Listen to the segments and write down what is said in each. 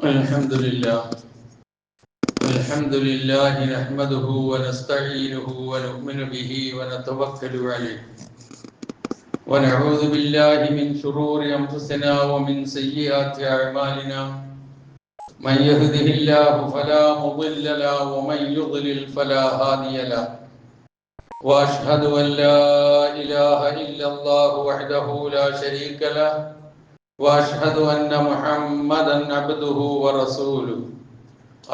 الحمد لله نحمده ونستعينه ونؤمن به ونتوكل عليه ونعوذ بالله من شرور أنفسنا ومن سيئات أعمالنا من يهده الله فلا مضل له ومن يضلل فلا هادي له وأشهد أن لا إله إلا الله وحده لا شريك له وأشهد أن محمدا عبده ورسوله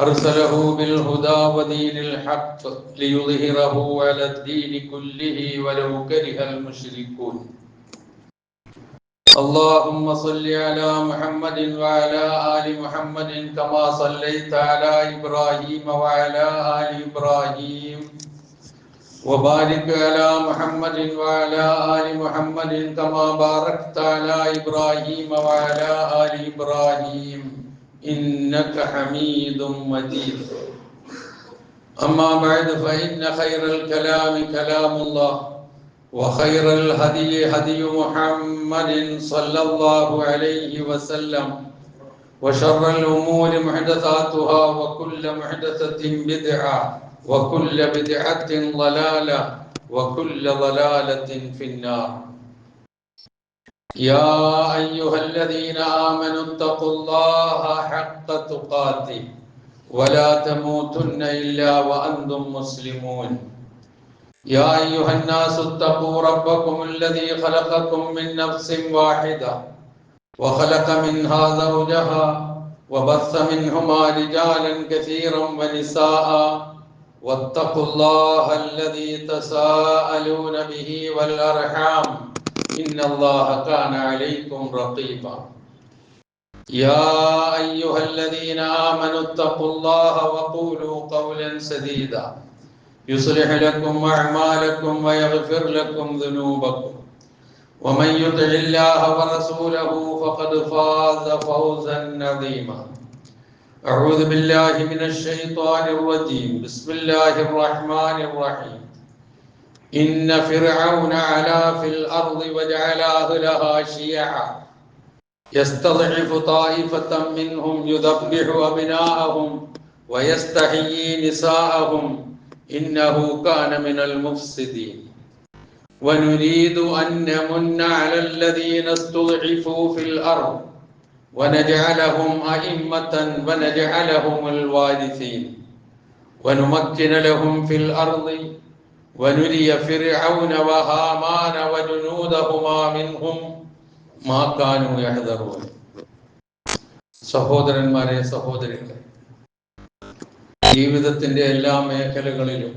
أرسله بالهدى ودين الحق ليظهره على الدين كله ولو كره المشركون اللهم صل على محمد وعلى آل محمد كما صليت على إبراهيم وعلى آل إبراهيم وبارك على محمد وعلى آل محمد كما باركت على إبراهيم وعلى آل إبراهيم إنك حميد مجيد أما بعد فإن خير الكلام كلام الله وخير الهدي هدي محمد صلى الله عليه وسلم وشر الأمور محدثاتها وكل محدثة بدعة وكل بدعة ضلالة وكل ضلالة في النار يا أيها الذين آمنوا اتقوا الله حق تقاته ولا تموتن إلا وأنتم مسلمون يا أيها الناس اتقوا ربكم الذي خلقكم من نفس واحدة وخلق منها زوجها وبث منهما رجالا كثيرا ونساء واتقوا الله الذي تساءلون به والأرحام إن الله كان عليكم رقيبا يا أيها الذين آمنوا اتقوا الله وقولوا قولا سديدا يصلح لكم أعمالكم ويغفر لكم ذنوبكم ومن يطع الله ورسوله فقد فاز فوزا عظيما أعوذ بالله من الشيطان الرجيم بسم الله الرحمن الرحيم إن فرعون علا في الأرض وجعل أهلها شيعا يستضعف طائفة منهم يذبح أبناءهم ويستحيي نساءهم إنه كان من المفسدين ونريد أن نمن على الذين استضعفوا في الأرض ونجعلهم أئمة ونجعلهم الوارثين ونمكن لهم في الأرض ونري فرعون وهامان وجنودهما منهم ما كانوا يحذرون സഹോദരന്മാരെ സഹോദരികളെ, ജീവിതത്തിന്റെ എല്ലാ മേഖലകളിലും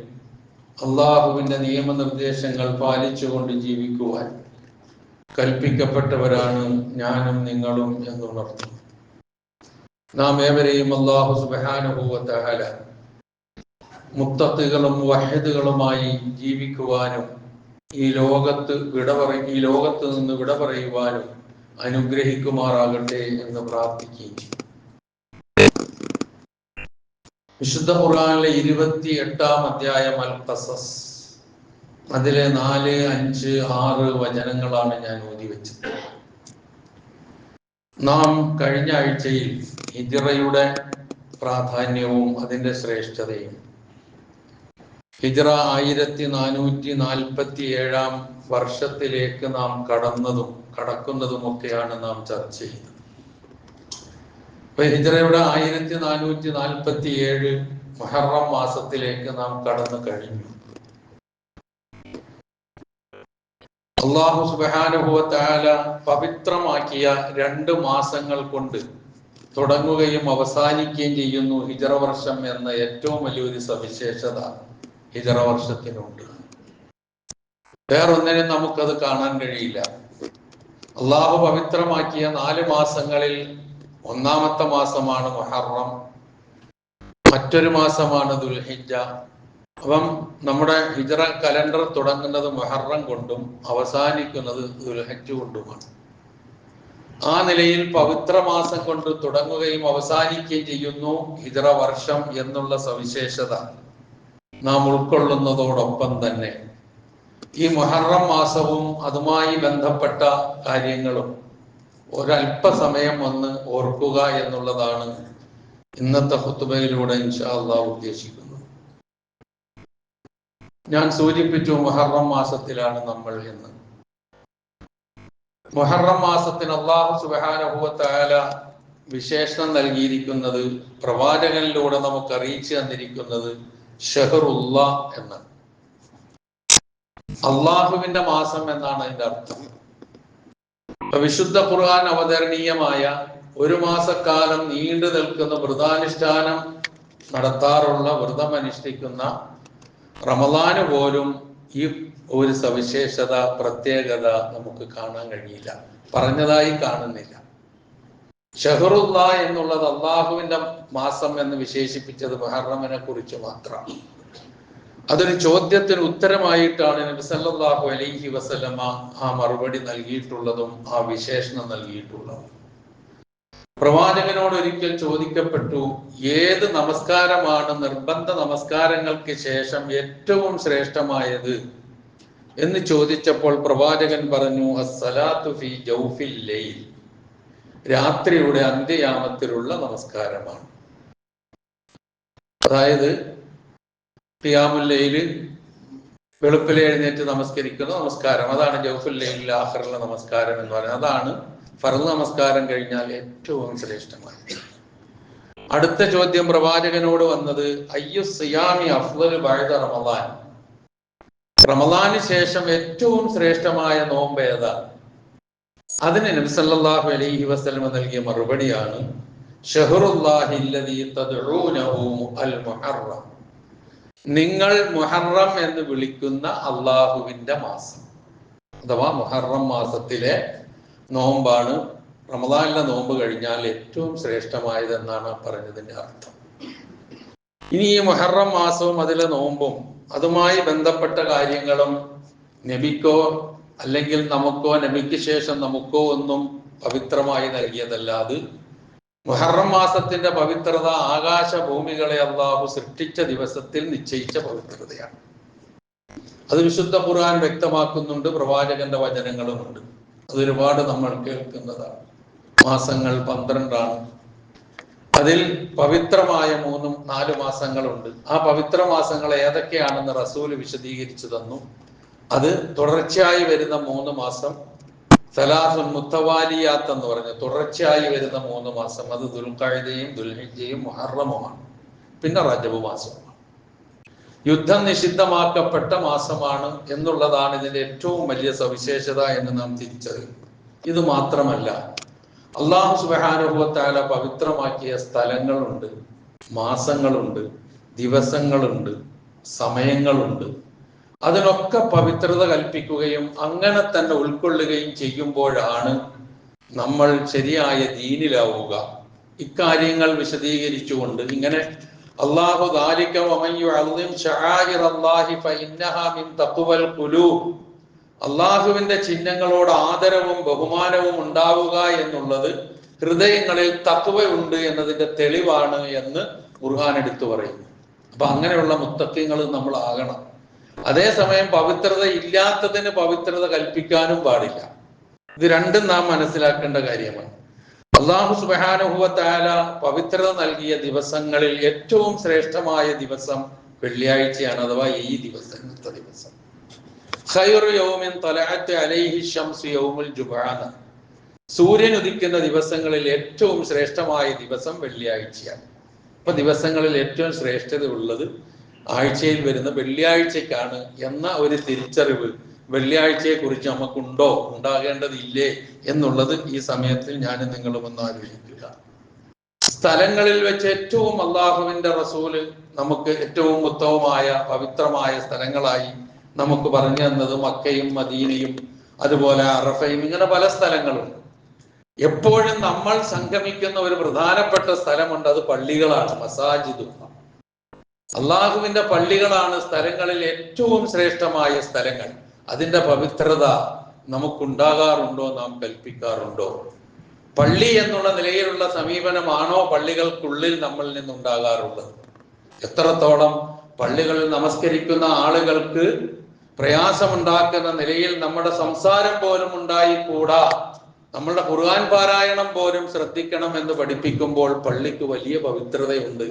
അള്ളാഹുവിന്റെ നിയമനിർദ്ദേശങ്ങൾ പാലിച്ചുകൊണ്ട് ജീവിക്കുവാൻ കൽപ്പിക്കപ്പെട്ടവരാണ് ഞാനും നിങ്ങളും എന്നുണർത്തുന്നു. നാം ഏവരെയും അള്ളാഹു സുബ്ഹാനഹു വ തആല മുത്തഖികളും വഹീദുകളുമായി ജീവിക്കുവാനും ഈ ലോകത്ത് നിന്ന് വിട പറയുവാനും അനുഗ്രഹിക്കുമാറാകട്ടെ എന്ന് പ്രാർത്ഥിക്കുകയും. വിശുദ്ധ ഖുർആനിലെ 28-ാം അധ്യായം അൽ ഖസസ്, അതിലെ 4, 5, 6 വചനങ്ങളാണ് ഞാൻ ഓതി വെച്ചത്. നാം കഴിഞ്ഞ ആഴ്ചയിൽ ഹിജ്റയുടെ പ്രാധാന്യവും അതിൻ്റെ ശ്രേഷ്ഠതയും, ഹിജ്റ 1447-ാം വർഷത്തിലേക്ക് നാം കടക്കുന്നതുമൊക്കെയാണ് നാം ചർച്ച ചെയ്യുന്നത്. ഹിജ്റയുടെ 1447 മുഹറം മാസത്തിലേക്ക് നാം കടന്നു കഴിഞ്ഞു. അല്ലാഹു സുബ്ഹാനഹു വ തആല പവിത്രമാക്കിയ 2 മാസങ്ങൾ കൊണ്ട് തുടങ്ങുകയും അവസാനിക്കുകയും ചെയ്യുന്നു ഹിജ്റ വർഷം എന്ന ഏറ്റവും വലിയൊരു സവിശേഷത ഹിജ്റ വർഷത്തിനുണ്ട്. വേറൊന്നിനും നമുക്കത് കാണാൻ കഴിയില്ല. അള്ളാഹു പവിത്രമാക്കിയ 4 മാസങ്ങളിൽ ഒന്നാമത്തെ മാസമാണ് മുഹറം, മറ്റൊരു മാസമാണ് ദുൽഹിജ്ജ. അപ്പം നമ്മുടെ ഹിജ്റ കലണ്ടർ തുടങ്ങുന്നത് മുഹറം കൊണ്ടും അവസാനിക്കുന്നത് ദുൽഹിജ്ജ കൊണ്ടുമാണ്. ആ നിലയിൽ പവിത്ര മാസം കൊണ്ട് തുടങ്ങുകയും അവസാനിക്കുകയും ചെയ്യുന്നു ഹിജ്റ വർഷം എന്നുള്ള സവിശേഷത നാം ഉൾക്കൊള്ളുന്നതോടൊപ്പം തന്നെ ഈ മുഹറം മാസവും അതുമായി ബന്ധപ്പെട്ട കാര്യങ്ങളും ഒരല്പസമയം ഒന്ന് ഓർക്കുക എന്നുള്ളതാണ് ഇന്നത്തെ ഖുതുബയിലൂടെ ഇൻഷാ അല്ലാഹ് ഉദ്ദേശിക്കുന്നത്. ഞാൻ സൂചിപ്പിച്ചു മുഹറം മാസത്തിലാണ് നമ്മൾ എന്ന്. മുഹറം മാസത്തിന് അല്ലാഹു സുബ്ഹാനഹു വ തആല വിശേഷണം നൽകിയിരിക്കുന്നത്, പ്രവാചകനിലൂടെ നമുക്ക് അറിയിച്ചു തന്നിരിക്കുന്നത് ഷഹറുല്ലാ എന്നാണ്. അള്ളാഹുവിന്റെ മാസം എന്നാണ് അതിന്റെ അർത്ഥം. വിശുദ്ധ ഖുർആൻ അവതരണീയമായ ഒരു മാസക്കാലം നീണ്ടു നിൽക്കുന്ന വ്രതാനുഷ്ഠാനം നടത്താറുള്ള, വ്രതം അനുഷ്ഠിക്കുന്ന റമളാന് പോലും ഈ ഒരു സവിശേഷത, പ്രത്യേകത നമുക്ക് കാണാൻ കഴിയില്ല, പറഞ്ഞതായി കാണുന്നില്ല. ഷഹറുല്ലാ എന്നുള്ളത് അള്ളാഹുവിന്റെ മാസം എന്ന് വിശേഷിപ്പിച്ചത് മുഹറമിനെ കുറിച്ച് മാത്രമാണ്. അതൊരു ചോദ്യത്തിന് ഉത്തരമായിട്ടാണ് നബി സല്ലല്ലാഹു അലൈഹി വസല്ലമ ആ മറുപടി നൽകിയിട്ടുള്ളതും ആ വിശേഷണം നൽകിയിട്ടുള്ളതും. പ്രവാചകനോട് ഒരിക്കൽ ചോദിക്കപ്പെട്ടു, ഏത് നമസ്കാരമാണ് നിർബന്ധ നമസ്കാരങ്ങൾക്ക് ശേഷം ഏറ്റവും ശ്രേഷ്ഠമായത് എന്ന് ചോദിച്ചപ്പോൾ പ്രവാചകൻ പറഞ്ഞു, അസ്സലാത്തു ഫീ ജൗഫിൽ ലൈൽ, രാത്രിയുടെ അന്ത്യയാമത്തിലുള്ള നമസ്കാരമാണ്. അതായത് ഖിയാമുൽ ലൈല്, വെളുപ്പിലെ എഴുന്നേറ്റ് നമസ്കരിക്കുന്ന നമസ്കാരം, അതാണ് ജൗഫുൽ ലൈലിൽ ആഖിറിലെ നമസ്കാരം എന്ന് പറയുന്നത്. അതാണ് ഫർദ് നമസ്കാരം കഴിഞ്ഞാൽ ഏറ്റവും ശ്രേഷ്ഠമായത്. അടുത്ത ചോദ്യം പ്രവാചകനോട് വന്നത്, അയ്യു സിയാമി അഫ്ളലു ബഅദ റമളാൻ, റമളാന് ശേഷം ഏറ്റവും ശ്രേഷ്ഠമായ നോമ്പ് ഏതാണ്? അതിന് നബി സല്ലല്ലാഹു അലൈഹി വസല്ലം നൽകിയ മറുപടിയാണ്, ഷഹറുല്ലാഹി അല്ലദീ തദ്ഊനഹു അൽ മുഹറം, നിങ്ങൾ മുഹറം എന്ന് വിളിക്കുന്ന അള്ളാഹുവിന്റെ മാസം, അഥവാ മുഹറം മാസത്തിലെ നോമ്പാണ് റമളാനിലെ നോമ്പ് കഴിഞ്ഞാൽ ഏറ്റവും ശ്രേഷ്ഠമായതെന്നാണ് പറഞ്ഞതിന്റെ അർത്ഥം. ഇനി ഈ മുഹറം മാസവും അതിലെ നോമ്പും അതുമായി ബന്ധപ്പെട്ട കാര്യങ്ങളും നബിക്കോ അല്ലെങ്കിൽ നമുക്കോ, നബിക്ക് ശേഷം നമുക്കോ ഒന്നും പവിത്രമായി നൽകിയതല്ല. അത് മുഹറം മാസത്തിന്റെ പവിത്രത ആകാശ ഭൂമികളെ അള്ളാഹു സൃഷ്ടിച്ച ദിവസത്തിൽ നിശ്ചയിച്ച പവിത്രതയാണ്. അത് വിശുദ്ധ ഖുർആൻ വ്യക്തമാക്കുന്നുണ്ട്, പ്രവാചകന്റെ വചനങ്ങളുമുണ്ട്. അതൊരുപാട് നമ്മൾ കേൾക്കുന്നതാണ്. മാസങ്ങൾ 12 അതിൽ പവിത്രമായ 3-4 മാസങ്ങളുണ്ട്. ആ പവിത്ര മാസങ്ങൾ ഏതൊക്കെയാണെന്ന് റസൂൽ വിശദീകരിച്ചു തന്നു. അത് തുടർച്ചയായി വരുന്ന 3 മാസം, സലാസുൻ മുത്തവാലിയാത്ത് എന്ന് പറഞ്ഞ തുടർച്ചയായി വരുന്ന 3 മാസം, അത് ദുൽഖഅദയും ദുൽഹിജ്ജയും മുഹറമുമാണ്. പിന്നെ റജബ് മാസമാണ്. യുദ്ധം നിഷിദ്ധമാക്കപ്പെട്ട മാസമാണ് എന്നുള്ളതാണ് ഇതിന്റെ ഏറ്റവും വലിയ സവിശേഷത എന്ന് നാം തിരിച്ചറിയും. ഇത് മാത്രമല്ല, അല്ലാഹു സുബ്ഹാനഹു വ തആല പവിത്രമാക്കിയ സ്ഥലങ്ങളുണ്ട്, മാസങ്ങളുണ്ട്, ദിവസങ്ങളുണ്ട്, സമയങ്ങളുണ്ട്. അതിനൊക്കെ പവിത്രത കൽപ്പിക്കുകയും അങ്ങനെ തന്നെ ഉൾക്കൊള്ളുകയും ചെയ്യുമ്പോഴാണ് നമ്മൾ ശരിയായ ദീനിലാവുക. ഇക്കാര്യങ്ങൾ വിശദീകരിച്ചുകൊണ്ട് ഇങ്ങനെ അല്ലാഹു ദാലിക വമൻ യുഅള്ളിം ശആയിറല്ലാഹി ഫഇന്നഹാ മിൻ തഖ്വൽ ഖുലൂബ്, അല്ലാഹുവിന്റെ ചിഹ്നങ്ങളോട് ആദരവും ബഹുമാനവും ഉണ്ടാവുക എന്നുള്ളത് ഹൃദയങ്ങളിൽ തഖ്വ ഉണ്ട് എന്നതിന്റെ തെളിവാണ് എന്ന് ഖുർആൻ എടുത്തു പറയുന്നു. അപ്പൊ അങ്ങനെയുള്ള മുത്തഖീങ്ങൾ നമ്മൾ ആകണം. അതേസമയം പവിത്രത ഇല്ലാത്തതിന് പവിത്രത കൽപ്പിക്കാനും പാടില്ല. ഇത് രണ്ടും നാം മനസ്സിലാക്കേണ്ട കാര്യമാണ്. അല്ലാഹു സുബ്ഹാനഹു വ തആല പവിത്രത നൽകിയ ദിവസങ്ങളിൽ ഏറ്റവും ശ്രേഷ്ഠമായ ദിവസം വെള്ളിയാഴ്ചയാണ്, അഥവാ ഈ ദിവസം, ഇന്നത്തെ ദിവസം. ഖൈറു യൗമിൻ തലഅത്ത് അലൈഹി ശംസു യൗമുൽ ജുമുഅ, സൂര്യൻ ഉദിക്കുന്ന ദിവസങ്ങളിൽ ഏറ്റവും ശ്രേഷ്ഠമായ ദിവസം വെള്ളിയാഴ്ചയാണ്. അപ്പൊ ദിവസങ്ങളിൽ ഏറ്റവും ശ്രേഷ്ഠത ഉള്ളത് ആഴ്ചയിൽ വരുന്ന വെള്ളിയാഴ്ചക്കാണ് എന്ന ഒരു തിരിച്ചറിവ് വെള്ളിയാഴ്ചയെ കുറിച്ച് നമുക്കുണ്ടോ, ഉണ്ടാകേണ്ടതില്ലേ എന്നുള്ളത് ഈ സമയത്തിൽ ഞാൻ നിങ്ങളും ഒന്ന് ആലോചിക്കുക. സ്ഥലങ്ങളിൽ വെച്ച് ഏറ്റവും അള്ളാഹുവിന്റെ റസൂല് നമുക്ക് ഏറ്റവും ഉത്തമമായ പവിത്രമായ സ്ഥലങ്ങളായി നമുക്ക് പറഞ്ഞു തന്നത് മക്കയും മദീനയും അതുപോലെ അറഫയും, ഇങ്ങനെ പല സ്ഥലങ്ങളുണ്ട്. എപ്പോഴും നമ്മൾ സംഗമിക്കുന്ന ഒരു പ്രധാനപ്പെട്ട സ്ഥലമുണ്ട്, അത് പള്ളികളാണ്, മസാജിദ്. അള്ളാഹുവിന്റെ പള്ളികളാണ് സ്ഥലങ്ങളിൽ ഏറ്റവും ശ്രേഷ്ഠമായ സ്ഥലങ്ങൾ. അതിന്റെ പവിത്രത നമുക്കുണ്ടാകാറുണ്ടോ, നാം കൽപ്പിക്കാറുണ്ടോ? പള്ളി എന്നുള്ള നിലയിലുള്ള സമീപനമാണോ പള്ളികൾക്കുള്ളിൽ നമ്മളിൽ നിന്നുണ്ടാകാറുള്ളത്? എത്രത്തോളം പള്ളികളിൽ നമസ്കരിക്കുന്ന ആളുകൾക്ക് പ്രയാസമുണ്ടാക്കുന്ന നിലയിൽ നമ്മുടെ സംസാരം പോലും ഉണ്ടായിക്കൂടാ, നമ്മളുടെ ഖുർആൻ പാരായണം പോലും ശ്രദ്ധിക്കണം എന്ന് പഠിപ്പിക്കുമ്പോൾ പള്ളിക്ക് വലിയ പവിത്രതയുണ്ട്.